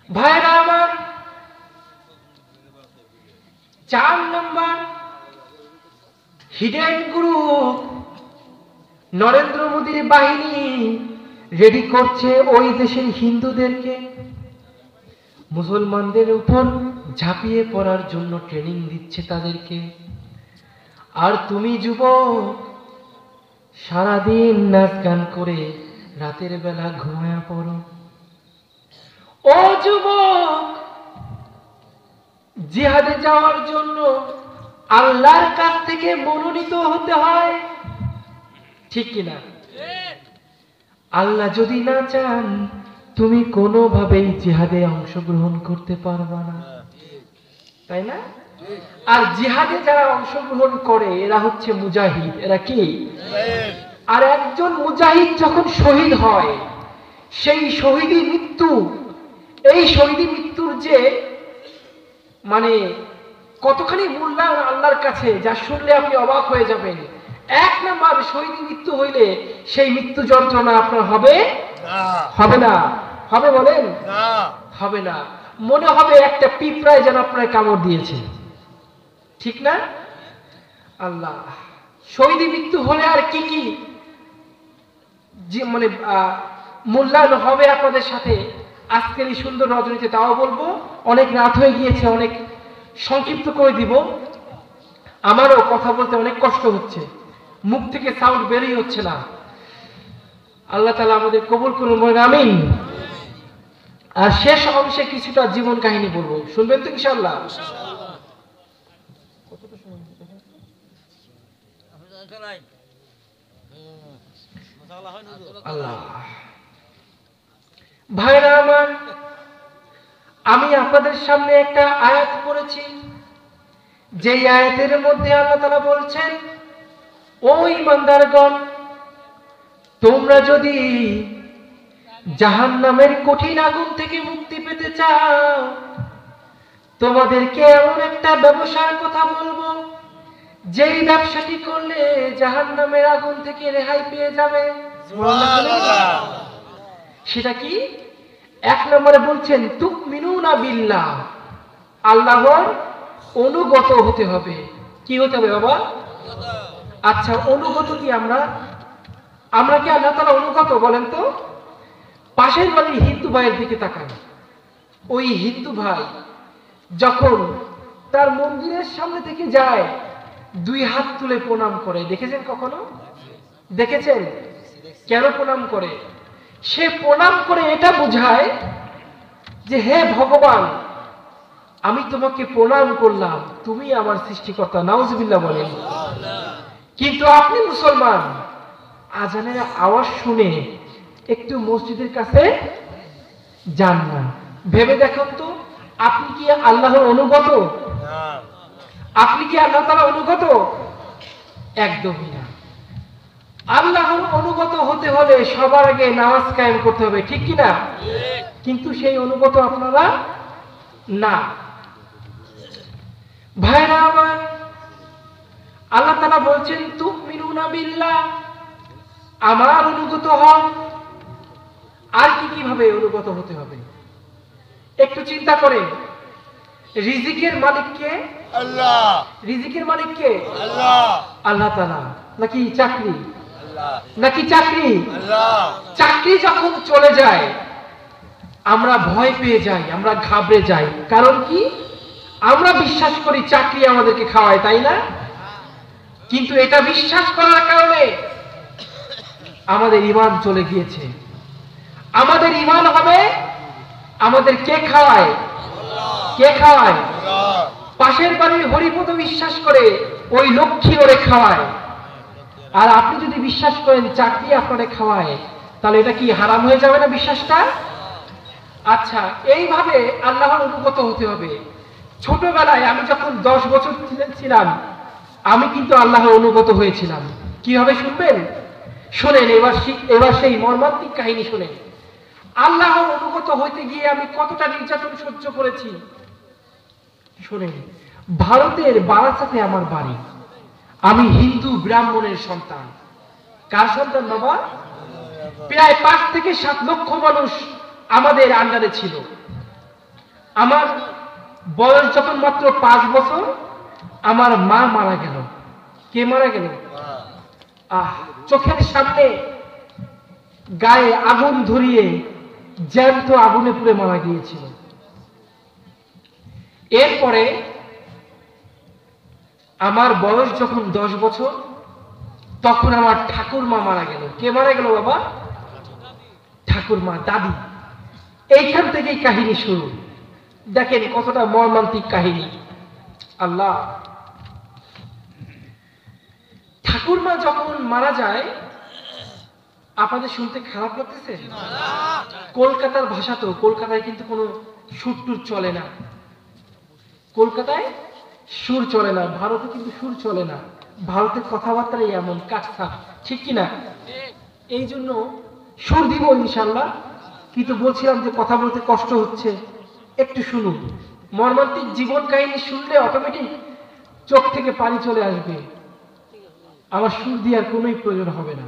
ভাইরা আমার, 4 নম্বর হিডেন গ্রুপ নরেন্দ্র মোদীর বাহিনী রেডি করছে ওই দেশের হিন্দুদেরকে মুসলমানদের উপর ঝাঁপিয়ে পড়ার জন্য ট্রেনিং দিচ্ছে তাদেরকে। আর তুমি যুবক সারাদিন নাচ গান করে রাতের বেলা ঘুমায়া পড়ো। ও যুবক, জিহাদে যাওয়ার জন্য আল্লাহর কাছ থেকে মনোনীত হতে হয়, ঠিক কিনা? আল্লাহ যদি না চান তুমি কোনোভাবেই জিহাদে অংশগ্রহণ করতে পারবা না, তাই না? আর জিহাদে যারা অংশগ্রহণ করে এরা হচ্ছে মুজাহিদ। এরা কি? আর একজন মুজাহিদ যখন শহীদ হয়, সেই শহীদি মৃত্যু, এই শহীদি মৃত্যুর যে মানে কতখানি মূল্যায়ন আল্লাহর কাছে, যা শুনলে আপনি অবাক হয়ে যাবেন। এক নাম্বার, শহীদি মৃত্যু হইলে সেই মৃত্যু যন্ত্রণা আপনার হবে হবে না? হবে বলেন? হবে না। মনে হবে একটা পিঁপড়ায় যেন আপনার কামড় দিয়েছে, ঠিক না? আল্লাহ, শহীদি মৃত্যু হলে আর কি কি মানে মূল্যায়ন হবে আপনাদের সাথে আজকের এই সুন্দর রজনীতে, তাও বলবো। অনেক রাত হয়ে গিয়েছে, অনেক সংক্ষিপ্ত করে দিব। আমারও কথা বলতে অনেক কষ্ট হচ্ছে, মুখ থেকে সাউন্ড বেরই হচ্ছে না। আল্লাহ তাআলা আমাদের কবুল করুন, বলেন আমিন। আর শেষ অংশে কিছুটা জীবন কাহিনী বলবো, শুনবেন তো ইনশাআল্লাহ? আল্লাহ, ভাইরা আমার, আমি আপনাদের সামনে একটা আয়াত পড়েছি, যেই আয়াতের মধ্যে আল্লাহ তাআলা বলছেন, ও ঈমানদারগণ, তোমরা যদি জাহান্নামের কঠিন আগুন থেকে মুক্তি পেতে চাও, তোমাদেরকে এমন একটা ব্যবসার কথা বলবো, যেই ব্যবসাটি করলে জাহান্নামের আগুন থেকে রেহাই পেয়ে যাবে। সেটা কি? এক নম্বরে বলছেন তুমিনুনা বিল্লাহ, আল্লাহর অনুগত হতে হবে। কি হতে হবে বাবা? আচ্ছা, অনুগত কি? আমরা কি আল্লাহ তাআলা অনুগত বলেন তো? পাশের বাড়ির হিন্দু ভাইয়ের দিকে তাকান। ওই হিন্দু ভাই যখন তার মন্দিরের সামনে থেকে যায়, দুই হাত তুলে প্রণাম করে, দেখেছেন কখনো? দেখেছেন? কেন প্রণাম করে? সে প্রণাম করে এটা বোঝায় যে হে ভগবান, আমি তোমাকে প্রণাম করলাম, তুমি আমার সৃষ্টিকর্তা। নাউজুবিল্লাহ বলেন। কিন্তু আপনি মুসলমান, আজানের আওয়াজ শুনে একটু মসজিদের কাছে যান না। ভেবে দেখুন তো, আপনি কি আল্লাহর অনুগত? আপনি কি আল্লাহ তাআলার অনুগত? একদমই না। আল্লাহর অনুগত হতে হলে সবার আগে নামাজ কায়েম করতে হবে, ঠিক কি না? কিন্তু সেই অনুগত আপনারা না। ভাইরা আমার, আল্লাহ তাআলা বলছেন তুমিনুনা বিল্লাহ, আমার অনুগত হন। আর কি কিভাবে অনুগত হতে হবে একটু চিন্তা করেন। রিজিকের মালিক কে? আল্লাহ। রিজিকের মালিক কে? আল্লাহ। আল্লাহ তাআলা। নাকি চাকরি? নাকি চাকরি? চাকরি যখন চলে যায় আমরা ভয় পেয়ে যাই, আমরা ঘাবড়ে যাই। কারণ কি? আমরা বিশ্বাস করি চাকরি আমাদেরকে খাওয়ায়, তাই না? কিন্তু এটা বিশ্বাস করার কারণে আমাদের ঈমান চলে গিয়েছে। আমাদের ঈমান হবে, আমাদের কে খাওয়ায়? কে খাওয়ায়? পাশের বাড়ির হরিপদ বিশ্বাস করে ওই লক্ষ্মী ওরে খাওয়ায়। আর আপনি যদি বিশ্বাস করেন চাকরি আপনারে খাওয়ায়, তাহলে এটা কি হারাম হয়ে যাবে না বিশ্বাসটা? আচ্ছা, এইভাবে আল্লাহর অনুগত হতে হবে। ছোটবেলায় আমি যখন 10 বছর ছিলাম, আমি কিন্তু আল্লাহর অনুগত হয়েছিলাম। কিভাবে শুনবেন? শোনেন, এবার সেই মর্মান্তিক কাহিনী শোনেন। আল্লাহর অনুগত হইতে গিয়ে আমি কতটা নির্যাতন সহ্য করেছি শোনেন। ভারতের বারাসাতে আমার বাড়ি। আমি হিন্দু ব্রাহ্মণের সন্তান। কার সন্তান বাবা? প্রায় 5 থেকে 7 লক্ষ মানুষ আমাদের আন্ডারে ছিল। আমার বয়স যখন মাত্র 5 বছর, আমার মা মারা গেল। কে মারা গেল? চোখের সামনে গায়ে আগুন ধরিয়ে জ্যান্ত আগুনে পুড়ে মারা গিয়েছিল। এরপরে আমার বয়স যখন 10 বছর, তখন আমার ঠাকুরমা মারা গেল। কে মারা গেল বাবা? ঠাকুরমা, দাদি। এইখান থেকেই কাহিনী শুরু। দেখেন কতটা মর্মান্তিক কাহিনী। আল্লাহ, ঠাকুরমা যখন মারা যায়, আপনাদের শুনতে খারাপ লাগতেছে? কলকাতার ভাষা তো, কলকাতায় কিন্তু কোনো সুর টুর চলে না। কলকাতায় সুর চলে না, ভারতে কিন্তু সুর চলে না। ভারতের কথাবার্তাই এমন কাটছা, ঠিক কিনা? এই জন্য সুর দিব ইনশাল্লাহ, কিন্তু বলছিলাম যে কথা বলতে কষ্ট হচ্ছে, একটু শুনুন। মর্মান্তিক জীবন কাহিনী শুনলে অটোমেটিক চোখ থেকে পানি চলে আসবে। আমার সুর দেওয়ার কোনোই প্রয়োজন হবে না।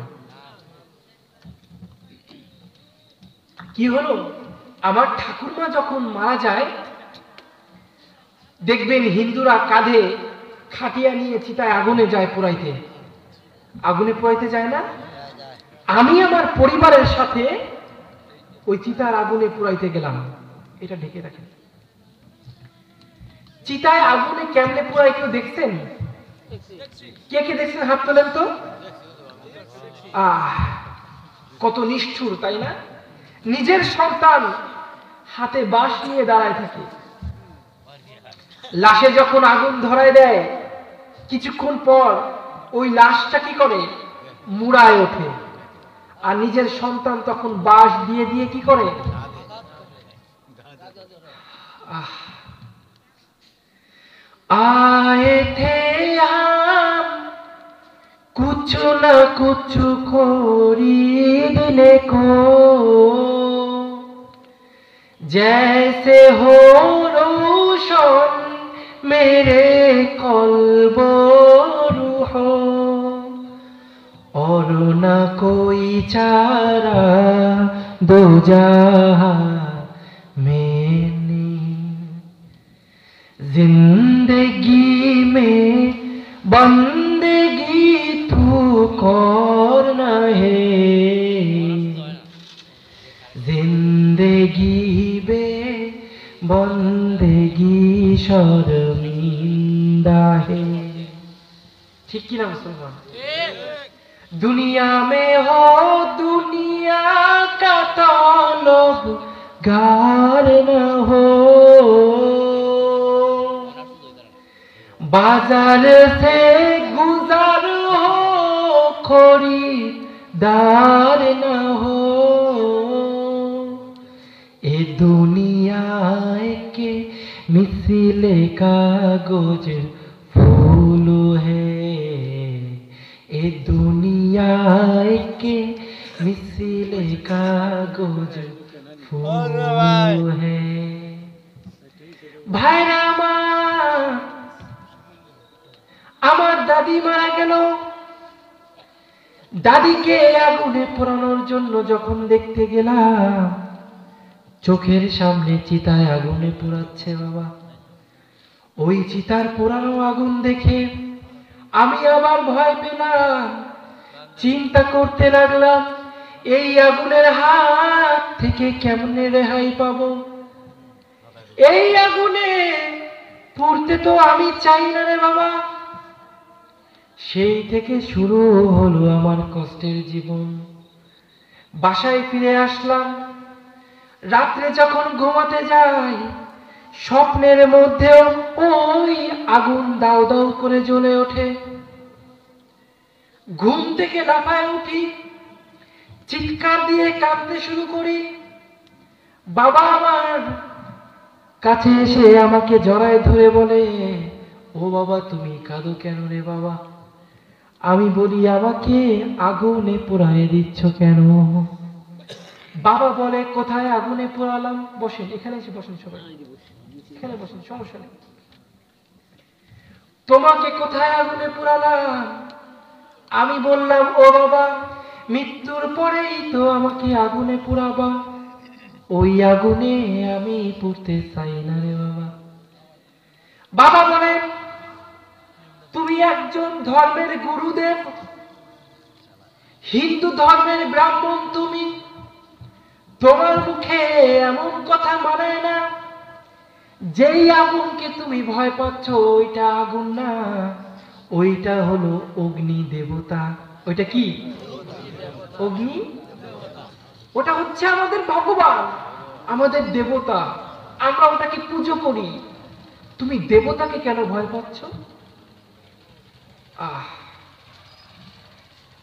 কি হলো, আমার ঠাকুরমা যখন মারা যায়, দেখবেন হিন্দুরা কাঁধে খাটিয়া নিয়ে চিতায় আগুনে যায় পোড়াইতে। আগুনে পোড়াইতে যায় না? আমি আমার পরিবারের সাথে ওই চিতার আগুনে পোড়াইতে গেলাম। এটা ঢেকে রাখেন। চিতায় আগুনে কেমনে পোড়াই কেউ দেখছেন? কে কে দেখছেন হাত তোলেন তো। কত নিষ্ঠুর, তাই না? নিজের সন্তান হাতে বাঁশ নিয়ে দাঁড়ায় থাকে, লাশে যখন আগুন ধরায় দেয়, কিছুক্ষণ পর ওই লাশটা কি করে? মুড়ায় ওঠে। আর নিজের সন্তান তখন বাঁশ দিয়ে দিয়ে কি করে? आए थे हम कुछ न कुछ खरीदने को, जैसे हो रोशन मेरे कल्ब रूहो, और न कोई चारा दो जहां में, जिंदगी में बंदगी तू करना है, जिंदगी में बंदगी शर्मिंदा है। ठीक की ना मुसलमान? दुनिया में हो दुनिया का ताल्लुक गार न हो, बाजार से गुजर हो खरीदार न हो, ए दुनिया के मिसिले कागज फूल है, ए दुनिया के मिसिले कागज फूल है। भाईरा আমার দাদি মারা গেল। দাদিকে আগুনে পোড়ানোর জন্য যখন দেখতে গেলাম, চোখের সামনে চিতায় আগুনে পোড়াচ্ছে বাবা। ওই চিতার পোড়ানো আগুন দেখে আমি আবার ভয় পেলাম। চিন্তা করতে লাগলাম, এই আগুনের হাত থেকে কেমনে রেহাই পাবো? এই আগুনে পুড়তে তো আমি চাই না রে বাবা। সেই থেকে শুরু হলো আমার কষ্টের জীবন। বাসায় ফিরে আসলাম। রাত্রে যখন ঘুমাতে যাই, স্বপ্নের মধ্যেও ওই আগুন দাউ দাউ করে জ্বলে ওঠে। ঘুম থেকে লাফায় উঠি, চিৎকার দিয়ে কাঁদতে শুরু করি। বাবা আমার কাছে এসে আমাকে জড়ায় ধরে বলে, ও বাবা তুমি কাঁদো কেন রে বাবা? আমি বলি, আমাকে আগুনে পোড়ায় দিচ্ছ কেন? বাবা বলে, কোথায় আগুনে পোড়ালাম? বসেন, এখানে এসে বসেন, সবাই এখানে বসেন, সমস্যা নেই। তোমাকে কোথায় আগুনে পোড়ালাম? আমি বললাম, ও বাবা মৃত্যুর পরেই তো আমাকে আগুনে পোড়াবা। ওই আগুনে আমি পুড়তে চাই না রে বাবা। বাবা বলে, তুমি একজন ধর্মের গুরুদেব, হিন্দু ধর্মের ব্রাহ্মণ, তুমি তোমার মুখে এমন কথা মানায় না। যেই আগুনকে তুমি ভয় পাচ্ছ ওইটা আগুন না, ওইটা হলো অগ্নি দেবতা। ওইটা কি? অগ্নি। ওটা হচ্ছে আমাদের ভগবান, আমাদের দেবতা। আমরা ওটাকে পুজো করি। তুমি দেবতাকে কেন ভয় পাচ্ছ?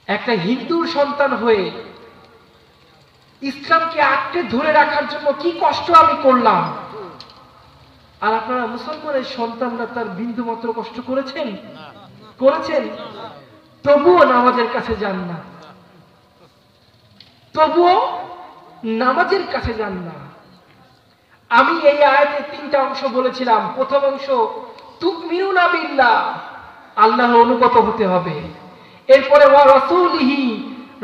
একটা হিন্দুর সন্তান হয়ে ইসলামকে আঁকড়ে ধরে রাখার জন্য কি কষ্ট আমি করলাম, আর আপনারা মুসলমানের সন্তানরা তার বিন্দু মাত্র কষ্ট করেছেন? করেছেন? তবুও নামাজের কাছে যান না, তবুও নামাজের কাছে যান না। আমি এই আয়াতের 3টা অংশ বলেছিলাম। প্রথম অংশ তুমিনুনা বিল্লাহ, আল্লাহর অনুগত হতে হবে। এরপরে ওয়া রাসূলিহি,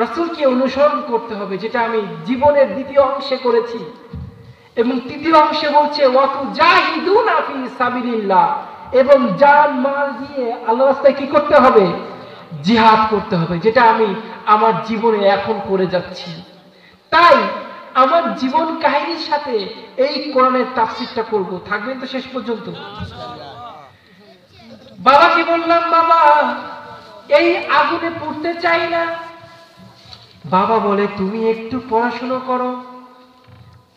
রাসূলকে অনুসরণ করতে হবে, যেটা আমি জীবনের 2য় অংশে করেছি। এবং 3য় অংশে বলছে ওয়া তুজাহিদুনা ফি সাবিলিল্লাহ, এবং জান মাল দিয়ে আল্লাহর রাস্তায় কি করতে হবে? জিহাদ করতে হবে, যেটা আমি আমার জীবনে এখন করে যাচ্ছি। তাই আমার জীবন কাহিনীর সাথে এই কোরআনের তাফসীরটা করব। থাকবেন তো শেষ পর্যন্ত? বাবাকে বললাম, বাবা এই আগুনে পড়তে চাই না। বাবা বলে, তুমি একটু পড়াশোনা করো,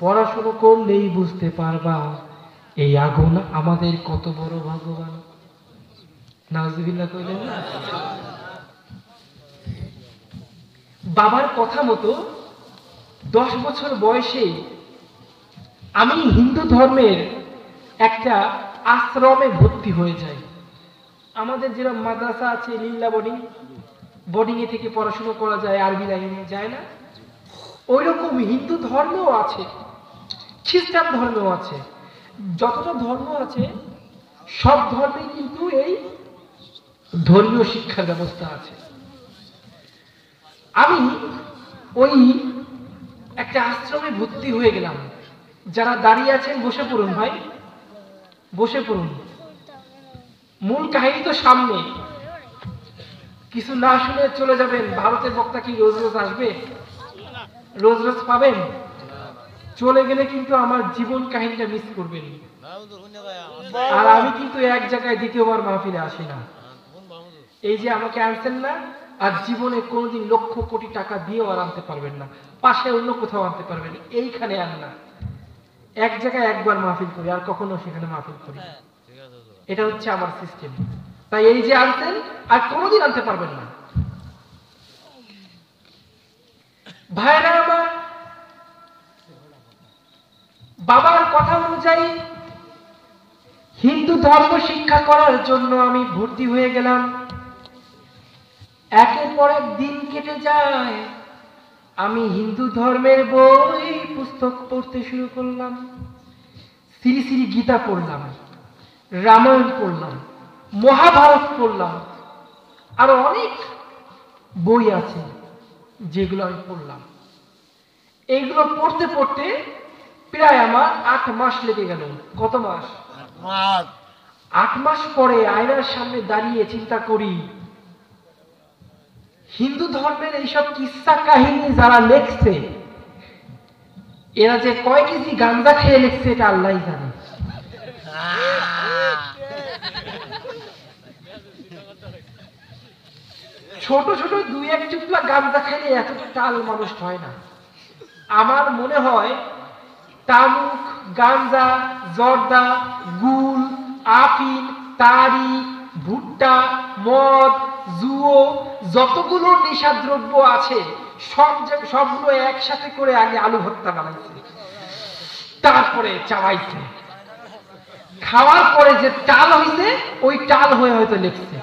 পড়াশোনা করলেই বুঝতে পারবা এই আগুন আমাদের কত বড় ভগবান। নাউজুবিল্লাহ কইলেন না? বাবার কথা মতো 10 বছর বয়সে আমি হিন্দু ধর্মের একটা আশ্রমে ভর্তি হয়ে যাই। আমাদের যেরকম মাদ্রাসা আছে, লিল্লা বোর্ডিং, বোর্ডিং এ থেকে পড়াশোনা করা যায়, আরবি লাইনে যায় না, ওই রকম হিন্দু ধর্মও আছে, খ্রিস্টান ধর্মও আছে। যতটা ধর্ম আছে সব ধর্মে কিন্তু এই ধর্মীয় শিক্ষার ব্যবস্থা আছে। আমি ওই একটা আশ্রমে ভর্তি হয়ে গেলাম। যারা দাঁড়িয়ে আছেন বসে পড়ুন ভাই, বসে পড়ুন। মূল কাহিনী তো সামনে, কিছু না শুনে চলে যাবেন। ভারতের বক্তা কি রোজ রোজ আসবে? রোজ রোজ পাবেন? চলে গেলে কিন্তু আমার জীবন কাহিনীটা মিস করবেন। আর আমি কিন্তু এক জায়গায় দ্বিতীয়বার মাহফিলে আসি না। এই যে আমাকে আনছেন না, আর জীবনে কোনোদিন লক্ষ কোটি টাকা দিয়েও আর আনতে পারবেন না, পাশে অন্য কোথাও আনতে পারবেন, এইখানে আন না। এক জায়গায় একবার মাহফিল করি, আর কখনো সেখানে মাহফিল করি। এটা হচ্ছে আমার সিস্টেম। তাই এই যে আনতেন, আর কোনোদিন আনতে পারবেন না। ভাইরা আমার, বাবার কথা অনুযায়ী হিন্দু ধর্ম শিক্ষা করার জন্য আমি ভর্তি হয়ে গেলাম। একের পর এক দিন কেটে যায়, আমি হিন্দু ধর্মের বই পুস্তক পড়তে শুরু করলাম। শ্রী শ্রী গীতা পড়লাম, রামায়ণ পড়লাম, মহাভারত পড়লাম, আরো অনেক বই আছে যেগুলো আমি পড়লাম। এইগুলো পড়তে পড়তে প্রায় আমার 8 মাস লেগে গেল। কত মাস? 8 মাস পরে আয়নার সামনে দাঁড়িয়ে চিন্তা করি, হিন্দু ধর্মের এইসব কিস্সা কাহিনী যারা লেখছে, এরা যে কয় কেজি গাঁজা খেয়ে লিখছে এটা আল্লাহই জানে। ছোট ছোট 2-1 চুপলা গাঁজা খেলে এতটা টাল মানুষ হয় না। আমার মনে হয় তামুক, গাঁজা, জর্দা, গুল, আফিন, তারি, ভুট্টা, মদ, জুয়ো, যতগুলো নেশাদ্রব্য আছে সবগুলো একসাথে করে আগে আলু ভর্তা বানাইছে, তারপরে চাবাইছে, খাওয়ার পরে যে টাল হইছে ওই টাল হয়ে হয়তো লিখছে।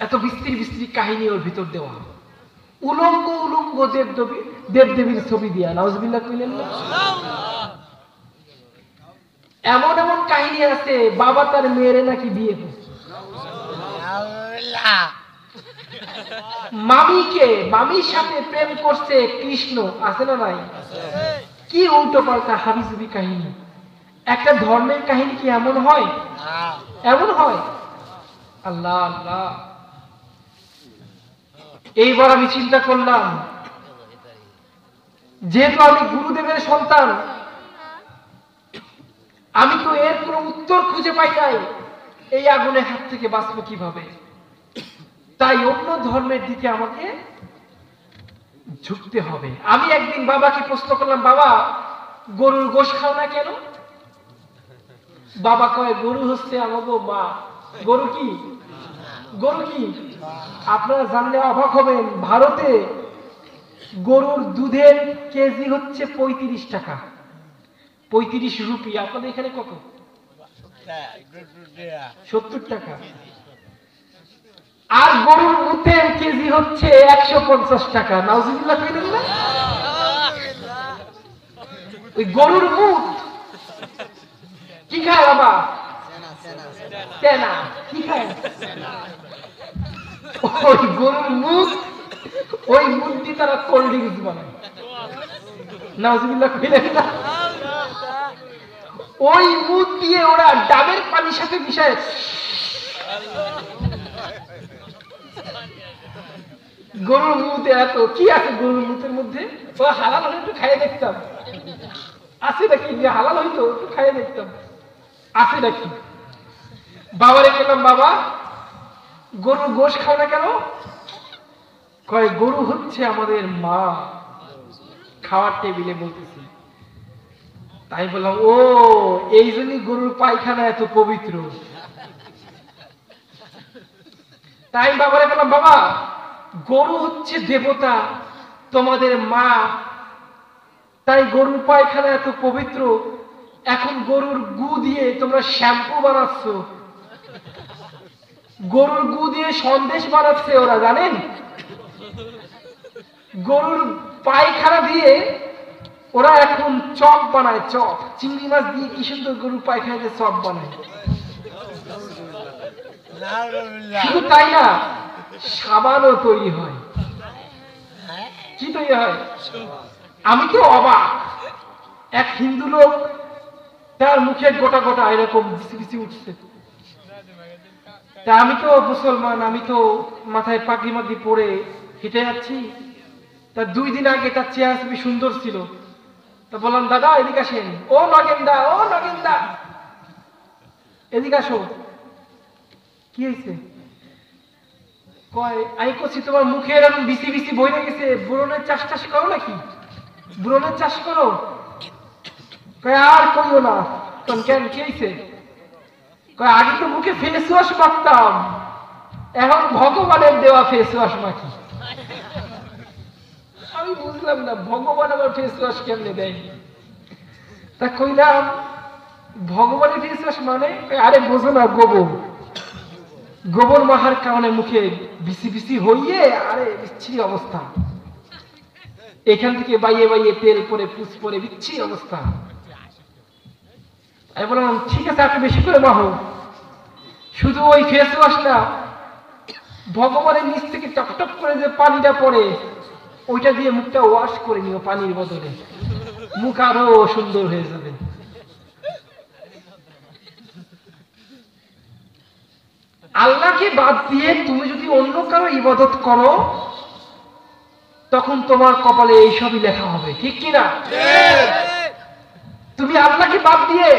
এত বিস্তৃত বিস্তৃত কাহিনী ওর ভিতর দেওয়া। উলঙ্গ উলঙ্গ দেবদেবীর ছবি দিয়া, নাউজুবিল্লাহ কইলেন না? এমন এমন কাহিনী আছে, বাবা তার মেয়েরে নাকি বিয়ে করছে, মামির সাথে প্রেম করছে কৃষ্ণ, আছে না নাই? কি উল্টো পাল্টা হাবিজুবি কাহিনী। একটা ধর্মের কাহিনী কি এমন হয়? এমন হয়? আল্লাহ আল্লাহ। এইবার আমি চিন্তা করলাম, যেহেতু আমি গুরুদেবের সন্তান, আমি তো এর কোনো উত্তর খুঁজে পাই নাই। এই আগুনের হাত থেকে বাঁচবো কিভাবে? তাই অন্য ধর্মের দিকে আমাকে ঝুঁকতে হবে। আমি একদিন বাবাকে প্রশ্ন করলাম, বাবা গরুর গোশ খাও না কেন? বাবা কয়, গরু হচ্ছে আমাকে মা। গরু কি? গরু কি? আপনারা জানলে অবাক হবেন, ভারতে গরুর দুধের কেজি হচ্ছে 35 টাকা, 35 রুপি। আপনাদের এখানে কত? 70 টাকা। আর গরুর মুতের কেজি হচ্ছে 150 টাকা। নাউজুবিল্লাহ কইলেন না? ওই গরুর মুত কি খায় বাবা? তেনা। কি খায়? ওই গরুর মুত, ওই মুত দিয়ে তারা কোল্ড ড্রিঙ্কস বানায়। নাউজুবিল্লাহ কইলেন না? ওই মুত দিয়ে ওরা ডাবের পানির সাথে মিশায় গরুর মুতে। এত কি আছে গরুর মুতের মধ্যে? ও হালাল হলে একটু খাইয়ে দেখতাম, আছে নাকি? যে হালাল হইতো একটু খাইয়ে দেখতাম, আছে নাকি? বাবারে বললাম, বাবা গরুর গোশ খাও না কেন? কয়, গরু হচ্ছে আমাদের মা, খাওয়ার টেবিলে বলতেছি। তাই বললাম, ও এই জন্যই গরুর পায়খানা এত পবিত্র। তাই বাবারে বললাম, বাবা গরু হচ্ছে দেবতা, তোমাদের মা, তাই গরুর পায়খানা এত পবিত্র। এখন গরুর গু দিয়ে তোমরা শ্যাম্পু বানাচ্ছ, গরুর গু দিয়ে সন্দেশ বানাচ্ছে ওরা, জানেন? গরুর পায়খানা দিয়ে ওরা এখন চপ বানায়, চপ। চিংড়ি মাছ দিয়ে কি সুন্দর গরুর পায়খানা দিয়ে চপ বানায়। শুধু তাই না, সাবানও তৈরি হয়। কি তৈরি হয়? আমি তো অবাক। এক হিন্দু লোক, তার মুখে গোটা গোটা এরকম বিসি বিসি উঠছে। তা আমি তো মুসলমান, আমি তো মাথায় পাগড়ি মাগড়ি পরে হেঁটে যাচ্ছি। তা 2 দিন আগে তার চেহারা খুবই সুন্দর ছিল। তা বললাম, দাদা এদিকে আসেন। ও নগেনদা, ও নগেনদা এদিকে আসো। কি হয়েছে? কয়, আমি করছি তোমার মুখে এরকম বিসি বিসি বইরে গেছে, ব্রণের চাষ টাস করো নাকি? ব্রণের চাষ করো? কয়, আর কইও না। তখন কেন, কি হয়েছে? কয়, আগে তো মুখে ফেস ওয়াশ মাখতাম, এখন ভগবানের দেওয়া ফেস ওয়াশ মাখি। আমি বুঝলাম না, ভগবান আবার ফেস ওয়াশ কেমনে দেয়? তা কইলাম, ভগবানের ফেস ওয়াশ মানে? আরে বোঝো না, গোবর, গোবর মাহার কারণে মুখে বিসি বিসি হইয়ে, আরে বিচ্ছিরি অবস্থা। এখান থেকে বাইয়ে বাইয়ে তেল পরে, পুষ পরে, বিচ্ছিরি অবস্থা। আমি বললাম, ঠিক আছে আপনি বেশি করে মাহো, শুধু ওই ফেস ওয়াশ না, ভগবানের নিচ থেকে টপটপ করে যে পানিটা পড়ে, ওইটা দিয়ে মুখটা ওয়াশ করে নিও পানির বদলে, মুখ আরো সুন্দর হয়ে যাবে। আল্লাহকে বাদ দিয়ে তুমি যদি অন্য কারো ইবাদত করো, তখন তোমার কপালে এইসবই লেখা হবে, ঠিক কিনা? তুমি আল্লাহকে বাদ দিয়ে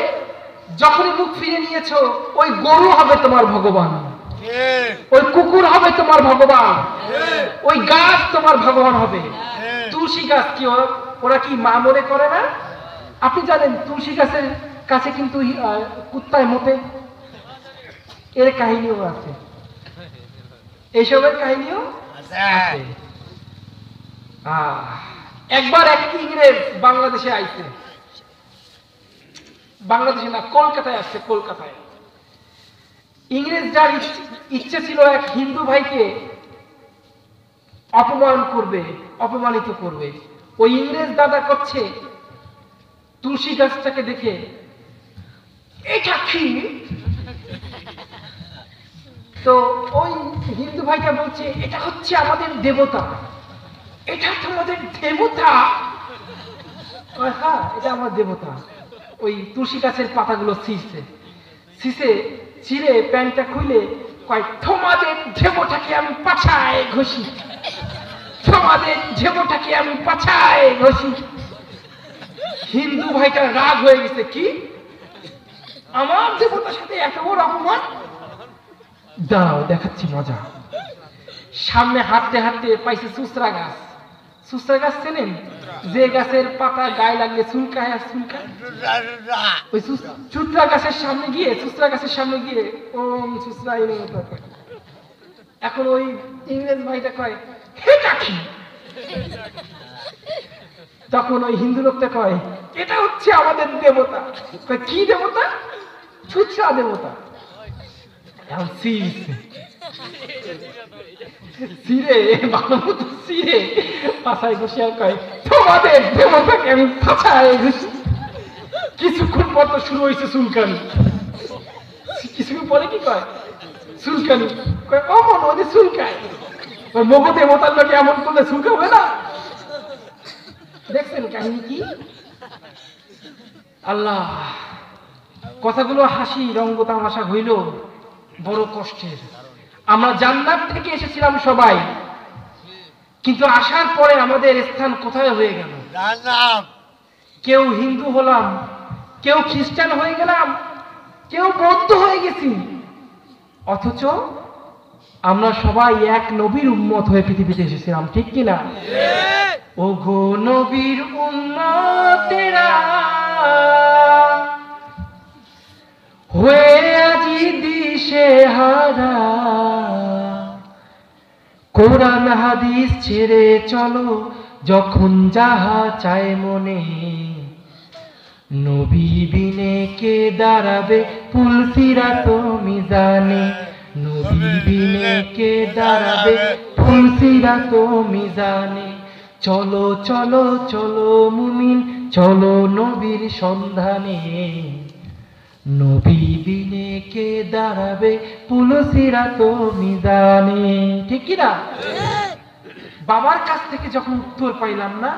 যখনই মুখ ফিরে নিয়েছো, ওই গরু হবে তোমার ভগবান, ওই কুকুর হবে তোমার ভগবান, ওই গাছ তোমার ভগবান হবে। তুলসী গাছ কি ওরা কি মা মনে করে না? আপনি জানেন তুলসী গাছের কাছে কিন্তু কুত্তায় মতে, এর কাহিনীও আছে, এইসবের কাহিনীও আছে। একবার এক ইংরেজ বাংলাদেশে আইছে, বাংলাদেশে না কলকাতায় আসছে। কলকাতায় ইংরেজ যার ইচ্ছে ছিল এক হিন্দু ভাইকে অপমান করবে, অপমানিত করবে। ওই ইংরেজ দাদা করছে তুলসী গাছটাকে দেখে, এটা কি? তো ওই হিন্দু ভাইটা বলছে, এটা হচ্ছে আমাদের দেবতা। এটা তোমাদের দেবতা? হ্যাঁ, এটা আমার দেবতা। ওই তুলসী গাছের পাতাগুলো ছিঁড়ছে, ছিঁড়ে প্যান্টটা খুলে কয়, তোমাদের দেবতাকে আমি পাছায় ঘষি, তোমাদের দেবতাকে আমি পাছায় ঘষি। হিন্দু ভাইটা রাগ হয়ে গেছে, কি আমার দেবতার সাথে এত বড় অপমান? দাঁড়াও দেখাচ্ছি মজা। সামনে হাঁটতে হাঁটতে পাইছে সুসরা গাছ। সুসরা গাছ চেনেন? যে গাছের পাতা গায়ে লাগলে চুলকায় আর চুলকায়। ওই সুসরা গাছের সামনে গিয়ে, সুসরা গাছের সামনে গিয়ে ওম সুসরা এখন ওই ইংরেজ ভাইটা কয় এটা কি? তখন ওই হিন্দু লোকটা কয় এটা হচ্ছে আমাদের দেবতা। কয় কি দেবতা? সুসরা দেবতা। এখন সিরে ভালো মতো সিরে পাশায় বসে আর কয় তোমাদের দেবতাকে আমি পাছায় ঘুষি। কিছুক্ষণ পর তো শুরু হয়েছে চুলকানি। কিছুক্ষণ পরে কি কয় চুলকানি। কয় অমন ওদের চুলকায়। ওই মগো দেবতার লোকে এমন করলে চুলকাবে না? দেখছেন কাহিনী কি? আল্লাহ, কথাগুলো হাসি রঙ্গ তামাশা হইল, বড় কষ্টের। আমরা জান্নাত থেকে এসেছিলাম সবাই, কিন্তু আসার পরে আমাদের স্থান কোথায় হয়ে গেল? কেউ হিন্দু হলাম, কেউ খ্রিস্টান হয়ে গেলাম, কেউ বৌদ্ধ হয়ে গেছি, অথচ আমরা সবাই এক নবীর উম্মত হয়ে পৃথিবীতে এসেছিলাম, ঠিক কিনা? ও গো নবীর উম্মতেরা হয়ে আজি দিশে হারা, কোরআন হাদিস ছেড়ে চলো যখন যাহা চায় মনে, নবী বিনে কে দাঁড়াবে পুলসিরাত মিজানে, নবী বিনে কে দাঁড়াবে পুলসিরাত মিজানে। চলো চলো চলো মুমিন চলো নবীর সন্ধানে, নবী বিনে কে দাঁড়াবে পুলসিরাত মিজানে, ঠিক কি না? বাবার কাছ থেকে যখন উত্তর পাইলাম না,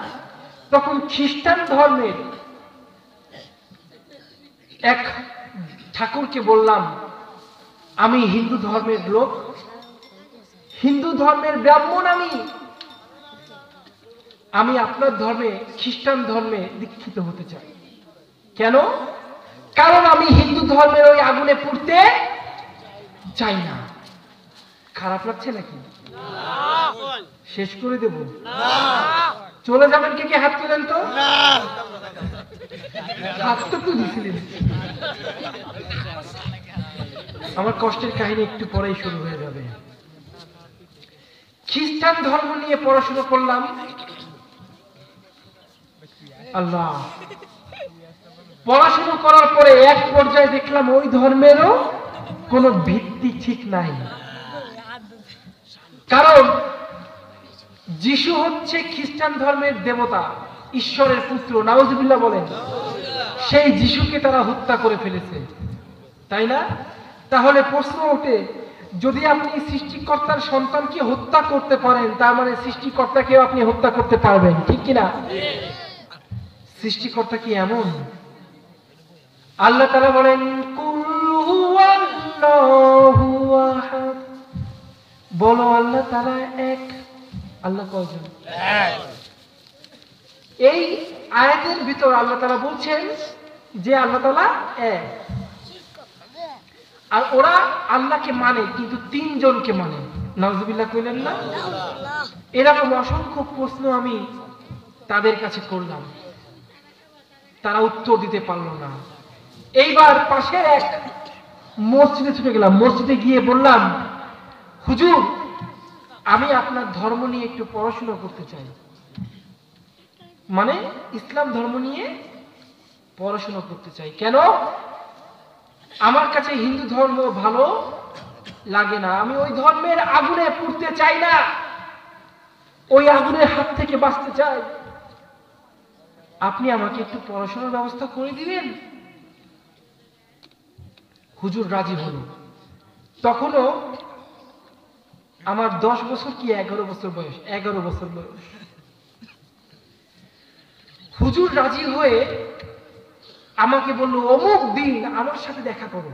তখন খ্রিস্টান ধর্মের এক ঠাকুরকে বললাম আমি হিন্দু ধর্মের লোক, হিন্দু ধর্মের ব্রাহ্মণ, আমি আপনার ধর্মে খ্রিস্টান ধর্মে দীক্ষিত হতে চাই। কেন? কারণ আমি হিন্দু ধর্মের ওই আগুনে পুড়তে চাই না। খারাপ লাগছে নাকি? শেষ করে দেব? চলে যাবেন? কে কে হাত তুলেন তো? হাত তো তুলেছিলেন। আমার কষ্টের কাহিনী একটু পরেই শুরু হয়ে যাবে। খ্রিস্টান ধর্ম নিয়ে পড়াশোনা করলাম। আল্লাহ, পড়াশোনা করার পরে এক পর্যায়ে দেখলাম ওই ধর্মেরও কোনো ভিত্তি ঠিক নাই। কারণ যিশু হচ্ছে খ্রিস্টান ধর্মের দেবতা, ঈশ্বরের পুত্র, নাউজুবিল্লাহ বলেন। সেই যিশুকে তারা হত্যা করে ফেলেছে, তাই না? তাহলে প্রশ্ন ওঠে, যদি আপনি সৃষ্টিকর্তার সন্তানকে হত্যা করতে পারেন, তার মানে সৃষ্টিকর্তাকেও আপনি হত্যা করতে পারবেন, ঠিক কিনা? সৃষ্টিকর্তা কি এমন? আল্লাহ তাআলা বলেন কুল হুয়াল্লাহু আহাদ, বলো আল্লাহ তাআলা এক। আল্লাহ কয়জন? এক। এই আয়াতের ভিতর আল্লাহ তাআলা বলছেন যে আল্লাহ তাআলা এক, আর ওরা আল্লাহকে মানে কিন্তু তিনজনকে মানে। নাউজুবিল্লাহ কইলেন না? এরকম অসংখ্য প্রশ্ন আমি তাদের কাছে করলাম, তারা উত্তর দিতে পারলো না। এইবার পাশের এক মসজিদে ছুটে গেলাম। মসজিদে গিয়ে বললাম, হুজুর আমি আপনার ধর্ম নিয়ে একটু পড়াশোনা করতে চাই, মানে ইসলাম ধর্ম নিয়ে পড়াশোনা করতে চাই। কেন? আমার কাছে হিন্দু ধর্ম ভালো লাগে না, আমি ওই ধর্মের আগুনে পুড়তে চাই না, ওই আগুনের হাত থেকে বাঁচতে চাই। আপনি আমাকে একটু পড়াশোনার ব্যবস্থা করে দিবেন? হুজুর রাজি হল। তখনও আমার 10 বছর কি 11 বছর বয়স, 11 বছর বয়স। হুজুর রাজি হয়ে আমাকে বলল অমুক দিন আমার সাথে দেখা করো।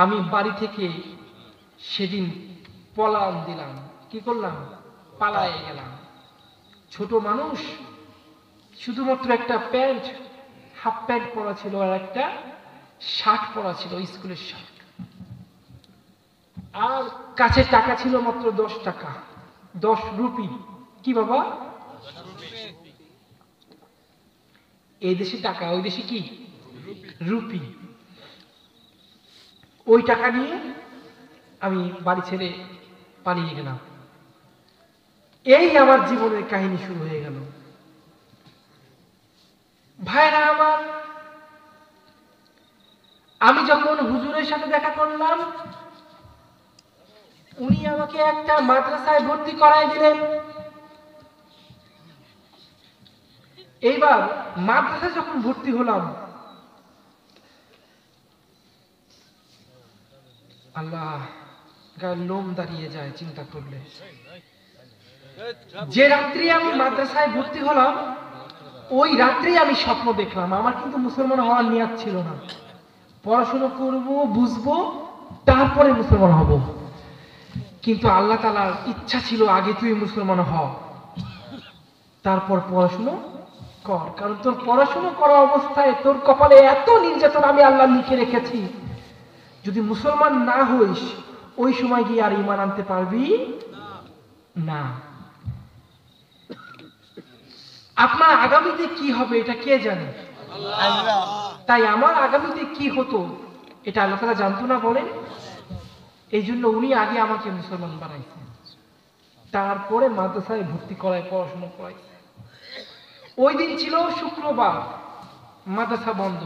আমি বাড়ি থেকে সেদিন পলায়ন দিলাম। কি করলাম? পালায়ে গেলাম। ছোট মানুষ, শুধুমাত্র একটা প্যান্ট, হাফ প্যান্ট পরা ছিল আর একটা শার্ট পরা ছিল, স্কুলের শার্ট। আর কাছে টাকা ছিল মাত্র 10 টাকা, 10 রুপি। কি বাবা? এই দেশে টাকা, ওই দেশে কি রুপি। ওই টাকা নিয়ে আমি বাড়ি ছেড়ে পালিয়ে গেলাম। এই আমার জীবনের কাহিনী শুরু হয়ে গেল। ভাইরা আমার, আমি যখন হুজুরের সাথে দেখা করলাম, উনি আমাকে একটা মাদ্রাসায় ভর্তি করায় দিলেন। এইবার মাদ্রাসায় যখন ভর্তি হলাম, আল্লাহ, গায়ের লোম দাঁড়িয়ে যায় চিন্তা করলে। যে রাত্রি আমি মাদ্রাসায় ভর্তি হলাম, ওই রাত্রি আমি স্বপ্ন দেখলাম। আমার কিন্তু মুসলমান হওয়ার নিয়ত ছিল না। পড়াশোনা করব, বুঝবো, তারপরে মুসলমান হব। কিন্তু আল্লাহ তাআলার ইচ্ছা ছিল আগে তুই মুসলমান হ, তারপর পড়াশোনা কর। কারণ তোর পড়াশোনা করা অবস্থায় তোর কপালে এত নির্যাতন আমি আল্লাহ লিখে রেখেছি, যদি মুসলমান না হইস ওই সময় গিয়ে আর ঈমান আনতে পারবি না। আপনার আগামীতে কি হবে এটা কে জানে? আল্লাহ। তাই আমার আগামীতে কি হতো এটা আল্লাহ তাআলা জানতো না বলেন। এই জন্য উনি আগে আমাকে মুসলমান বানাইছেন, তারপরে মাদ্রাসায় ভর্তি করায়, পড়াশোনা করাইছে। ওই দিন ছিল শুক্রবার, মাদ্রাসা বন্ধ,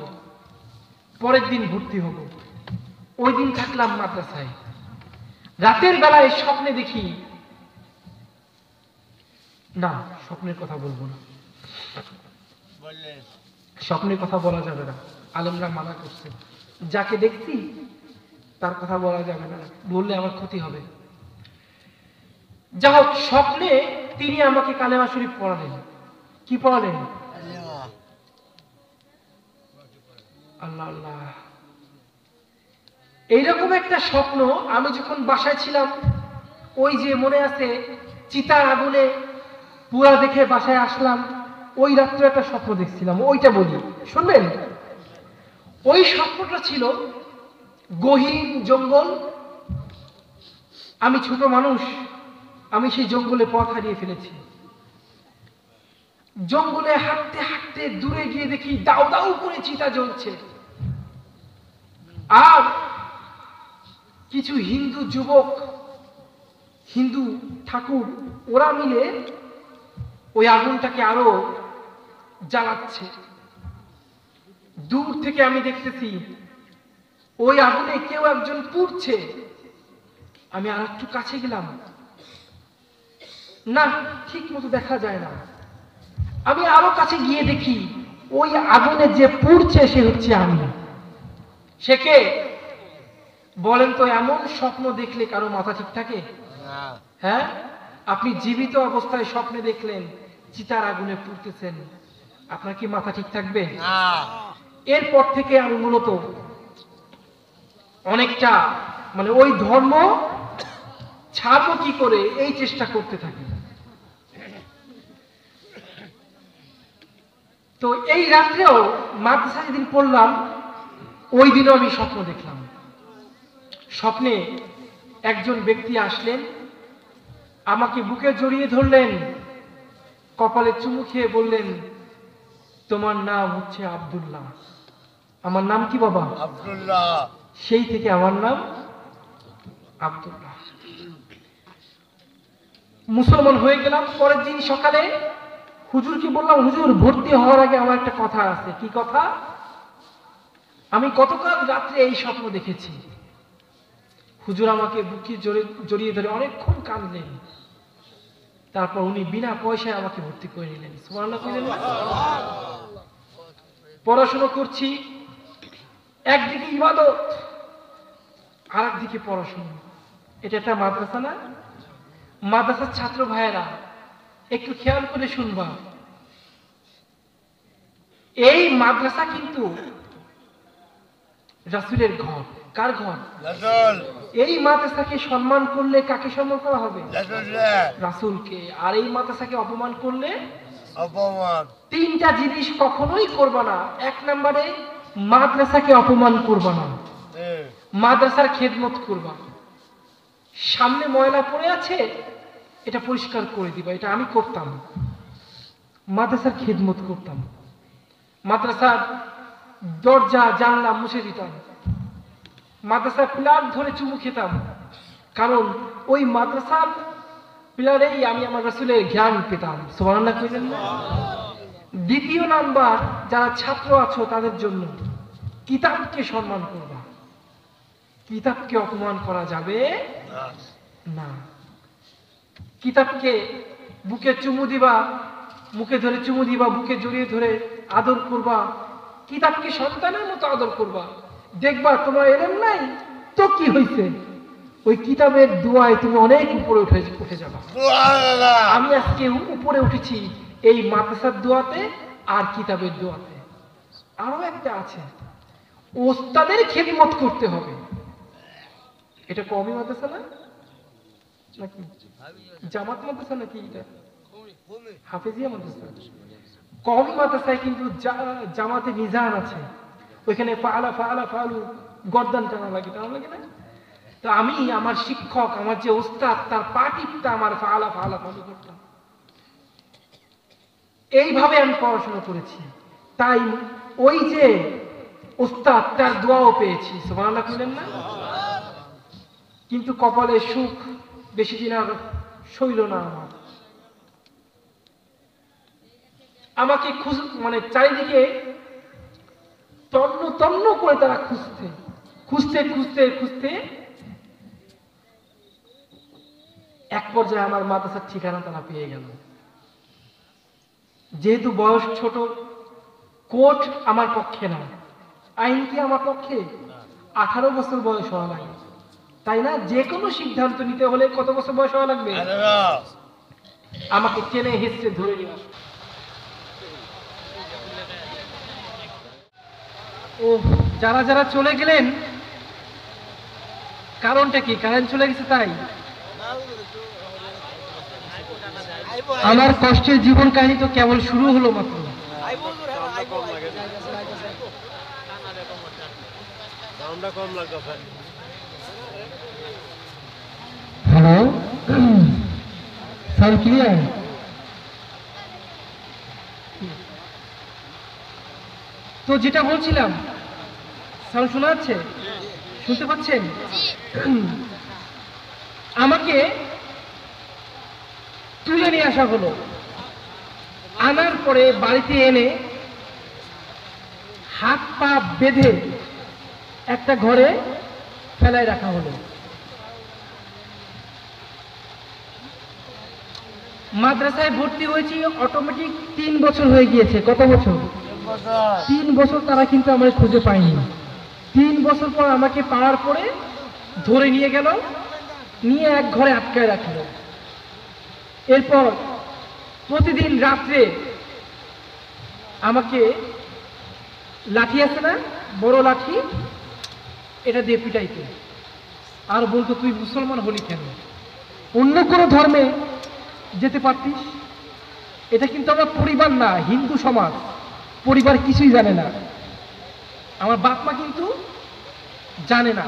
পরের দিন ভর্তি হব। ওই দিন থাকলাম মাদ্রাসায়। রাতের বেলায় স্বপ্নে দেখি, না স্বপ্নের কথা বলবো না, বললেন স্বপ্নের কথা বলা যাবে না, আলেমরা মানা করছে। যাকে দেখছি তার কথা বলা যাবে না, বললে আমার ক্ষতি হবে। যা হোক, স্বপ্নে তিনি আমাকে কালেমা শরীফ পড়ালেন। কি পড়ালেন? আল্লাহ। আল্লাহ আল্লাহ। এইরকম একটা স্বপ্ন আমি যখন বাসায় ছিলাম, ওই যে মনে আছে চিতার আগুনে পুরা দেখে বাসায় আসলাম, ওই রাত্রে একটা স্বপ্ন দেখছিলাম, ওইটা বলি শুনবেন। ওই স্বপ্নটা ছিল গহীন জঙ্গল, আমি ছোট মানুষ, আমি সেই জঙ্গলে পথ হারিয়ে ফেলেছি। জঙ্গলে হাঁটতে হাঁটতে দূরে গিয়ে দেখি দাউ দাউ করে চিতা জ্বলছে, আর কিছু হিন্দু যুবক, হিন্দু ঠাকুর, ওরা মিলে ওই আগুনটাকে আরো জ্বালাচ্ছে। দূর থেকে আমি দেখতেছি ওই আগুনে কেউ একজন পুড়ছে। আমি আর একটু কাছে গেলাম, না ঠিক মতো দেখা যায় না। আমি আরো কাছে গিয়ে দেখি ওই আগুনে যে পুড়ছে সে হচ্ছে আমি। সে কে বলেন তো? এমন স্বপ্ন দেখলে কারো মাথা ঠিক থাকে? না। হ্যাঁ, আপনি জীবিত অবস্থায় স্বপ্নে দেখলেন চিতার আগুনে পুড়তেছেন, আপনার কি মাথা ঠিক থাকবে? না। এরপর থেকে আমি মূলত অনেকটা মানে ওই ধর্ম ছাড়বো কি করে এই চেষ্টা করতে থাকি। তো এই রাত্রেও মাদ্রাসা যেদিন পড়লাম, ওই দিনও আমি স্বপ্ন দেখলাম। স্বপ্নে একজন ব্যক্তি আসলেন, আমাকে বুকে জড়িয়ে ধরলেন, কপালে চুমু খেয়ে বললেন, তোমার নাম হচ্ছে আব্দুল্লাহ। আমার নাম কি বাবা? আব্দুল্লাহ। সেই থেকে আমার নাম আব্দুল্লাহ। মুসলমান হয়ে গেলাম। পরের দিন সকালে হুজুরকে বললাম, হুজুর ভর্তি হওয়ার আগে আমার একটা কথা আছে। কি কথা? আমি গতকাল রাত্রে এই স্বপ্ন দেখেছি। হুজুর আমাকে বুকে জড়িয়ে ধরে অনেকক্ষণ কাঁদলেন, তারপর উনি বিনা পয়সায় আমাকে ভর্তি করে নিলেন। সুবহানাল্লাহ কইলেন না? পড়াশোনা করছি, একদিকে ইবাদত আর একদিকে পড়াশোনা। এটা একটা মাদ্রাসা না? মাদ্রাসার ছাত্র ভাইয়েরা একটু খেয়াল করে শুনবা, এই মাদ্রাসা কিন্তু রাসূলের ঘর। কার ঘর? রাসূল। এই মাদ্রাসাকে সম্মান করলে কাকে সম্মান করা হবে? রাসূলকে। রাসূলকে। আর এই মাদ্রাসাকে অপমান করলে অপমান। তিনটা জিনিস কখনোই করবা না। এক নম্বরে মাদ্রাসাকে অপমান করবা না, মাদ্রাসার খেদমত করবা। সামনে ময়লা পড়ে আছে, এটা পরিষ্কার করে দিবা, এটা আমি করতাম। মাদ্রাসার খিদমত করতাম, মাদ্রাসার দরজা জানলা মুছে দিতাম, মাদ্রাসার পিলার ধরে চুমু খেতাম, কারণ ওই মাদ্রাসার পিলারেই আমি আমার রাসূলের জ্ঞান পেতাম। সুবহানাল্লাহ কইলেন না? দ্বিতীয় নাম্বার, যারা ছাত্র আছো তাদের জন্য কিতাবকে সম্মান করবা, কিতাবকে অপমান করা যাবে না। কিতাবকে বুকে চুমু দিবা, মুখে ধরে চুমু দিবা, বুকে জড়িয়ে ধরে আদর করবা, কিতাবকে সন্তানের মতো আদর করবা। দেখবা তোমার এলেম নাই তো কি হয়েছে, ওই কিতাবের দোয়ায় তুমি অনেক উপরে উঠে যাবা। সুবহানাল্লাহ। আমি আজকে উপরে উঠেছি এই মাদ্রাসার দোয়াতে আর কিতাবের দোয়াতে। আরো একটা আছে, ওস্তাদের খিদমত করতে হবে। এটা কওমি মাদ্রাসা না নাকি জামাত মাদ্রাসা নাকি এটা হাফেজিয়া মাদ্রাসা? কওমি মাদ্রাসায় কিন্তু জামাতে মিজান আছে, ওইখানে ফাআলা ফাআলা ফাআলু গর্দান টানা লাগে না? তো আমি আমার শিক্ষক, আমার যে ওস্তাদ, তার পা টিপটা আমার ফাআলা ফাআলা ফাআলু করতাম। এইভাবে আমি পড়াশোনা করেছি, তাই ওই যে ওস্তাদ তার দোয়াও পেয়েছি। সুবহানাল্লাহ বলেন না? কিন্তু কপালে সুখ বেশি দিন আর সইল না আমার। আমাকে মানে চারিদিকে তন্ন তন্ন করে তারা খুঁজতে এক পর্যায়ে আমার মাদ্রাসার ঠিকানা তারা পেয়ে গেল। যেহেতু বয়স ছোট, কোর্ট আমার পক্ষে না, আইন কি আমার পক্ষে? 18 বছর বয়স হওয়া লাগে, তাই না? যে কোনো সিদ্ধান্ত নিতে হলে কত বছর বয়স হওয়া লাগবে? আমাকে টেনে হেঁচড়ে ধরে নিয়ে আসো। ও যারা যারা চলে গেলেন, কারণটা কি? কারেন্ট চলে গেছে তাই? আমার কষ্টের জীবন কাহিনী তো কেবল শুরু হলো মাত্র। Hello, sound clear? তো যেটা বলছিলাম, সাউন্ড শোনা যাচ্ছে? শুনতে পাচ্ছেন? আমাকে তুলে নিয়ে আসা হলো, আনার পরে বাড়িতে এনে হাত পা বেঁধে একটা ঘরে ফেলায় রাখা হলো। মাদ্রাসায় ভর্তি হয়েছি অটোমেটিক 3 বছর হয়ে গিয়েছে। কত বছর? 3 বছর তারা কিন্তু আমাকে খুঁজে পায়নি। 3 বছর পর আমাকে পাওয়ার পরে ধরে নিয়ে গেল, নিয়ে এক ঘরে আটকায় রাখলো। এরপর প্রতিদিন রাত্রে আমাকে লাঠি আছে না, বড় লাঠি, এটা দিয়ে পিটাইতো আর বলতো তুই মুসলমান হলি কেন, অন্য কোনো ধর্মে যেতে পারতিস। এটা কিন্তু আমার পরিবার না, হিন্দু সমাজ, পরিবার কিছুই জানে না। আমার বাপ মা কিন্তু জানে না,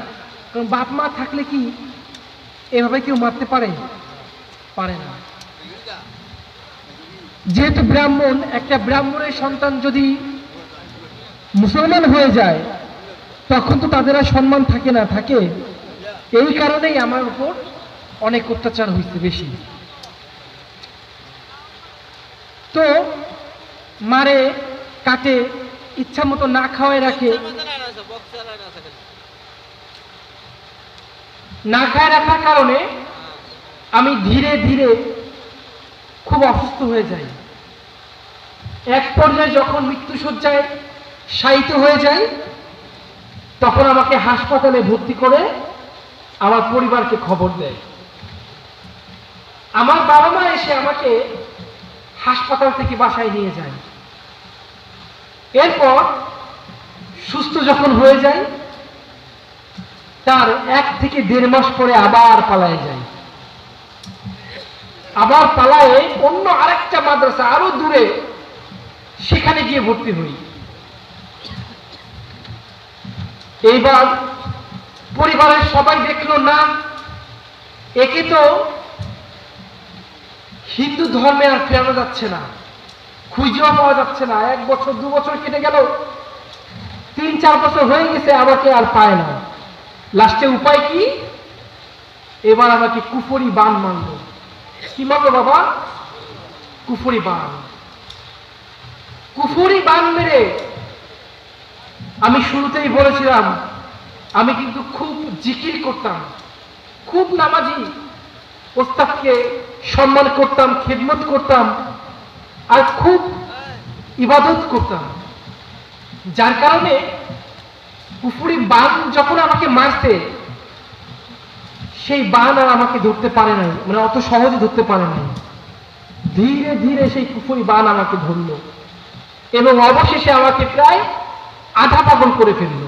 কারণ বাপ মা থাকলে কি এভাবে কেউ মারতে পারে? পারে না। যেহেতু ব্রাহ্মণ, একটা ব্রাহ্মণের সন্তান যদি মুসলমান হয়ে যায় তখন তো তাদের আর সম্মান থাকে না, থাকে। এই কারণেই আমার উপর অনেক অত্যাচার হয়েছে বেশি। তো মারে, কাটে, ইচ্ছা মতো না খাওয়ায় রাখে। না খায় রাখার কারণে আমি ধীরে ধীরে খুব অসুস্থ হয়ে যাই। এক পর্যায়ে যখন মৃত্যুশয্যায় শায়িত হয়ে যায়, তখন আমাকে হাসপাতালে ভর্তি করে আমার পরিবারকে খবর দেয়। আমার বাবা মা এসে আমাকে হাসপাতাল থেকে বাসায় নিয়ে যায়। এরপর সুস্থ যখন হয়ে যায়, তার 1 থেকে 1.5 মাস পরে আবার পালায়ে যায়। আবার পালায়ে অন্য আরেকটা মাদ্রাসা আরো দূরে, সেখানে গিয়ে ভর্তি হই। এইবার পরিবারের সবাই দেখলো না একে তো হিন্দু ধর্মে আর ফেরানো যাচ্ছে না, খুঁজেও পাওয়া যাচ্ছে না। 1 বছর 2 বছর কেটে গেল, 3-4 বছর হয়ে গেছে, আমাকে আর পায় না। লাস্টে উপায় কি? এবার আমাকে কুফরি বান মানলো। কি মানলো বাবা? কুফরি বান। কুফরি বান মেরে, আমি শুরুতেই বলেছিলাম আমি কিন্তু খুব জিকির করতাম, খুব নামাজি, ওস্তাদকে সম্মান করতাম, খেদমত করতাম, আর খুব ইবাদত করতাম। যার কারণে কুফরি বান যখন আমাকে মারছে, সেই বান আর আমাকে ধরতে পারে নাই, মানে অত সহজে ধরতে পারে নাই। ধীরে ধীরে সেই কুফরি বান আমাকে ধরল এবং অবশেষে আমাকে প্রায় আধা পাগল করে ফেলল।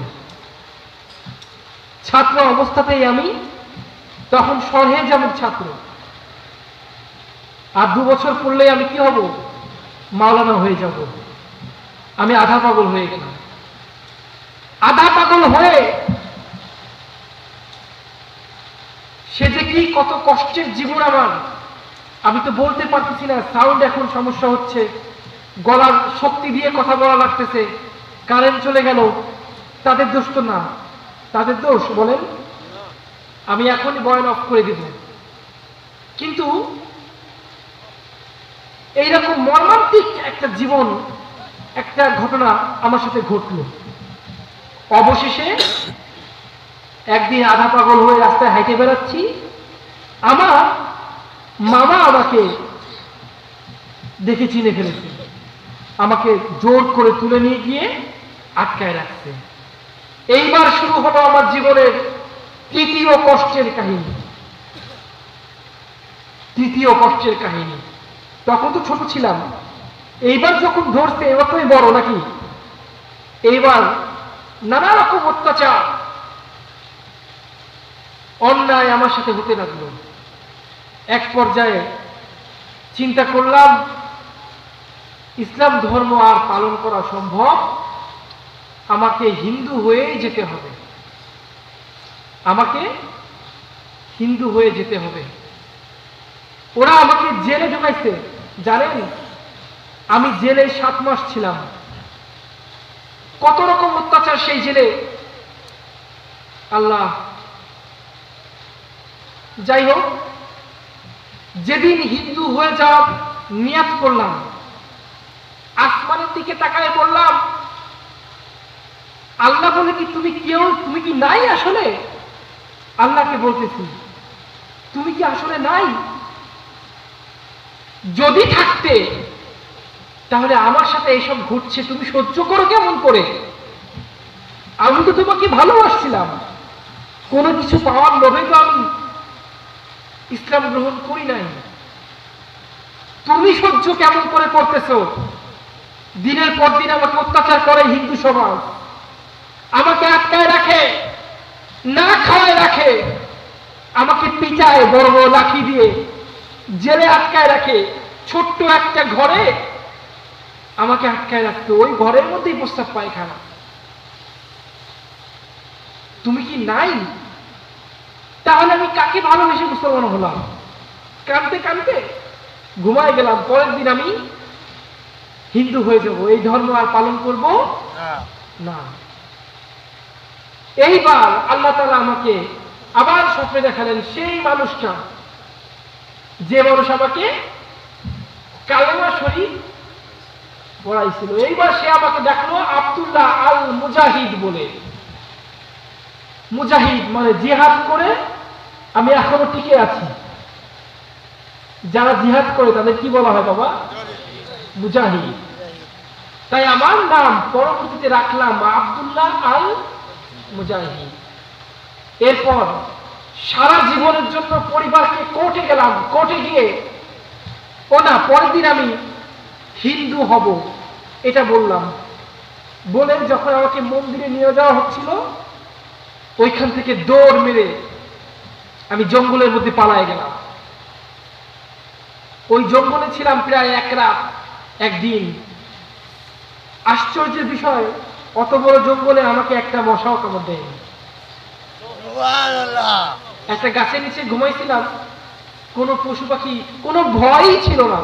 ছাত্র অবস্থাতেই আমি তখন সরহেজামের ছাত্র, আর 2 বছর পড়লেই আমি কি হব? মাওলানা হয়ে যাব। আমি আধা পাগল হয়ে গেলাম। আধা পাগল হয়ে সে যে কি কত কষ্টের জীবন আমার, আমি তো বলতে পারতেছি না। সাউন্ড এখন সমস্যা হচ্ছে, গলার শক্তি দিয়ে কথা বলা লাগতেছে। কারেন্ট চলে গেল, তাদের দোষ তো না। তাদের দোষ বলেন? আমি এখনই বয়ান অফ করে দিব। কিন্তু এইরকম মর্মান্তিক একটা জীবন, একটা ঘটনা আমার সাথে ঘটল। অবশেষে একদিন আধা পাগল হয়ে রাস্তায় হাইটে বেড়াচ্ছি, আমার মামা আমাকে দেখে চিনে ফেলেছে। আমাকে জোর করে তুলে নিয়ে গিয়ে আটকায় রাখছে। এইবার শুরু হলো আমার জীবনের তৃতীয় কষ্টের কাহিনী। তৃতীয় কষ্টের কাহিনী। তখন তো ছোট ছিলাম, এইবার যখন ধরছে এবার তো বড় নাকি। এইবার নানা রকম অত্যাচার, অন্যায় আমার সাথে হতে লাগলো। এক পর্যায়ে চিন্তা করলাম ইসলাম ধর্ম আর পালন করা সম্ভব, আমাকে হিন্দু হয়েই যেতে হবে। আমাকে হিন্দু হয়ে যেতে হবে। ওরা আমাকে জেলে ঢুকাইছে। জানেন, আমি জেলে 7 মাস ছিলাম। কত রকম অত্যাচার সেই জেলে, আল্লাহ। যাই হোক, যেদিন হিন্দু হয়ে যাওয়ার নিয়াত করলাম, আসমানের দিকে তাকায় বললাম, আল্লাহ বলে কি তুমি কেউ, তুমি কি নাই আসলে? আল্লাহকে বলতেছি, তুমি কি আসলে নাই? যদি থাকতে তাহলে আমার সাথে এইসব ঘটছে তুমি সহ্য করো কেমন করে? আমি তো তোমাকে ভালোবাসছিলাম, কোনো কিছু পাওয়ার লোভে তো আমি ইসলাম গ্রহণ করি নাই। তুমি সহ্য কেমন করে করতেছো? দিনের পর দিন আমাকে অত্যাচার করে হিন্দু সমাজ, আমাকে আটকায় রাখে, না খাওয়ায় রাখে, আমাকে পিটায় বড় বড় লাঠি দিয়ে, জেলে আটকায় রাখে। ছোট্ট একটা ঘরে আমাকে আটকায় রাখতো, ওই ঘরের মধ্যেই প্রস্তাব পায়খানা। তুমি কি নাই? তাহলে আমি কাকে ভালোবেসে মুসলমান হলাম? কাঁদতে কাঁদতে ঘুমায় গেলাম। পরের দিন আমি হিন্দু হয়ে যাব, এই ধর্ম আর পালন করব না। এইবার আল্লাহ তাআলা আমাকে আবার স্বপ্নে দেখালেন সেই মানুষটা, যে মানুষ আমাকে কালেমা শরীফ পড়াইছিল। এইবার সে আমাকে দেখলো আব্দুল্লাহ আল মুজাহিদ বলে। মুজাহিদ মানে জিহাদ করে আমি এখনো টিকে আছি। যারা জিহাদ করে তাদের কি বলা হয় বাবা? মুজাহিদ। তাই আমার নাম পরবর্তীতে রাখলাম আব্দুল্লাহ আল মুজাহিদ। এরপর সারা জীবনের জন্য পরিবারকে কোর্টে গেলাম। কোর্টে গিয়ে পরের দিন আমি হিন্দু হব এটা বললাম। বলে যখন আমাকে মন্দিরে নিয়ে যাওয়া হচ্ছিল, ওইখান থেকে দৌড় মেরে আমি জঙ্গলের মধ্যে পালায় গেলাম। ওই জঙ্গলে ছিলাম প্রায় 1 রাত 1 দিন। আশ্চর্যের বিষয়, অত বড় জঙ্গলে আমাকে একটা মশাও কামড় দেয়নি। একটা গাছের নিচে ঘুমাইছিলাম, কোনো পশু পাখি, কোনো ভয়ই ছিল না,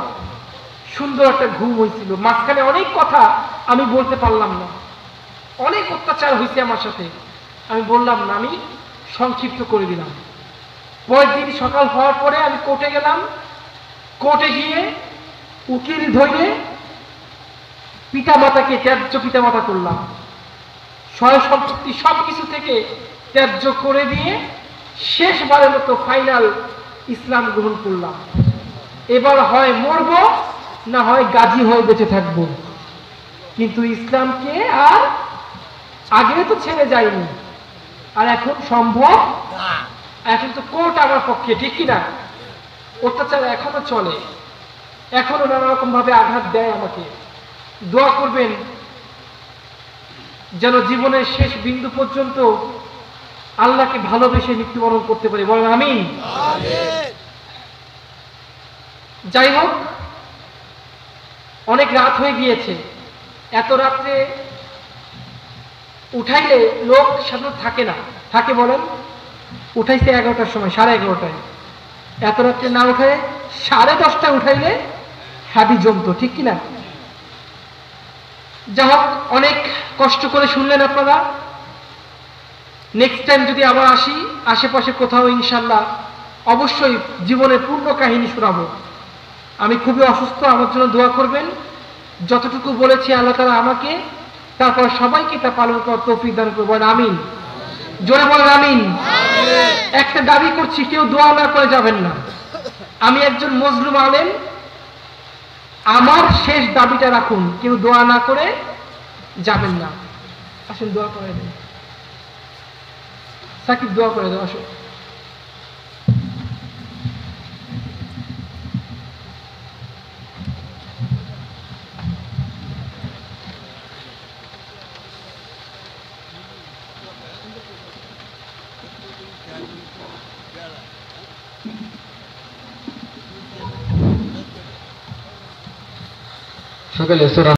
সুন্দর একটা ঘুম হয়েছিল। মাঝখানে অনেক কথা আমি বলতে পারলাম না, অনেক অত্যাচার হয়েছে আমার সাথে, আমি বললাম না, আমি সংক্ষিপ্ত করে দিলাম। পরের দিন সকাল হওয়ার পরে আমি কোর্টে গেলাম, কোর্টে গিয়ে উকিল ধরে পিতামাতাকে ত্যায্য পিতামাতা করলাম, সয় সম্পত্তি সবকিছু থেকে ত্যায্য করে দিয়ে শেষবারের মতো ফাইনাল ইসলাম গ্রহণ করলাম। এবার হয় মরব, না হয় গাজী হয়ে বেঁচে থাকব, কিন্তু ইসলামকে আর আগে তো ছেড়ে যায়নি, আর এখন সম্ভব। এখন তো কোর্ট আমার পক্ষে, ঠিক কিনা? অত্যাচার এখনো চলে, এখনো নানা রকম ভাবে আঘাত দেয় আমাকে। দোয়া করবেন যেন জীবনের শেষ বিন্দু পর্যন্ত আল্লাহকে ভালোবেসে মৃত্যুবরণ করতে পারি, বলেন আমিন। যাই হোক, অনেক রাত হয়ে গিয়েছে। এত রাত্রে উঠাইলে লোক সাধারণত থাকে না, থাকে বলেন? উঠাইছে 11টার সময়, 11:30টায়। এত রাত্রে না উঠায় 10:30টায় উঠাইলে হাবি জমতো, ঠিক কিনা? যা হোক, অনেক কষ্ট করে শুনলেন আপনারা। নেক্সট টাইম যদি আবার আসি, আশেপাশে কোথাও ইনশাল্লাহ অবশ্যই জীবনের পূর্ণ কাহিনী শোনাবো। আমি খুবই অসুস্থ, আমার জন্য দোয়া করবেন। যতটুকু বলেছি আল্লাহ তাআলা আমাকে, তারপর সবাইকে তা পালন করার তৌফিক দান করবেন, আমিন। জোরে বলেন আমিন। একটা দাবি করছি, কেউ দোয়া না করে যাবেন না। আমি একজন মজলুম আলেম, আমার শেষ দাবিটা রাখুন, কেউ দোয়া না করে যাবেন না। আসুন দোয়া করে দেন, সাকিব দোয়া করে দেন, আসুন। সকলে সূরা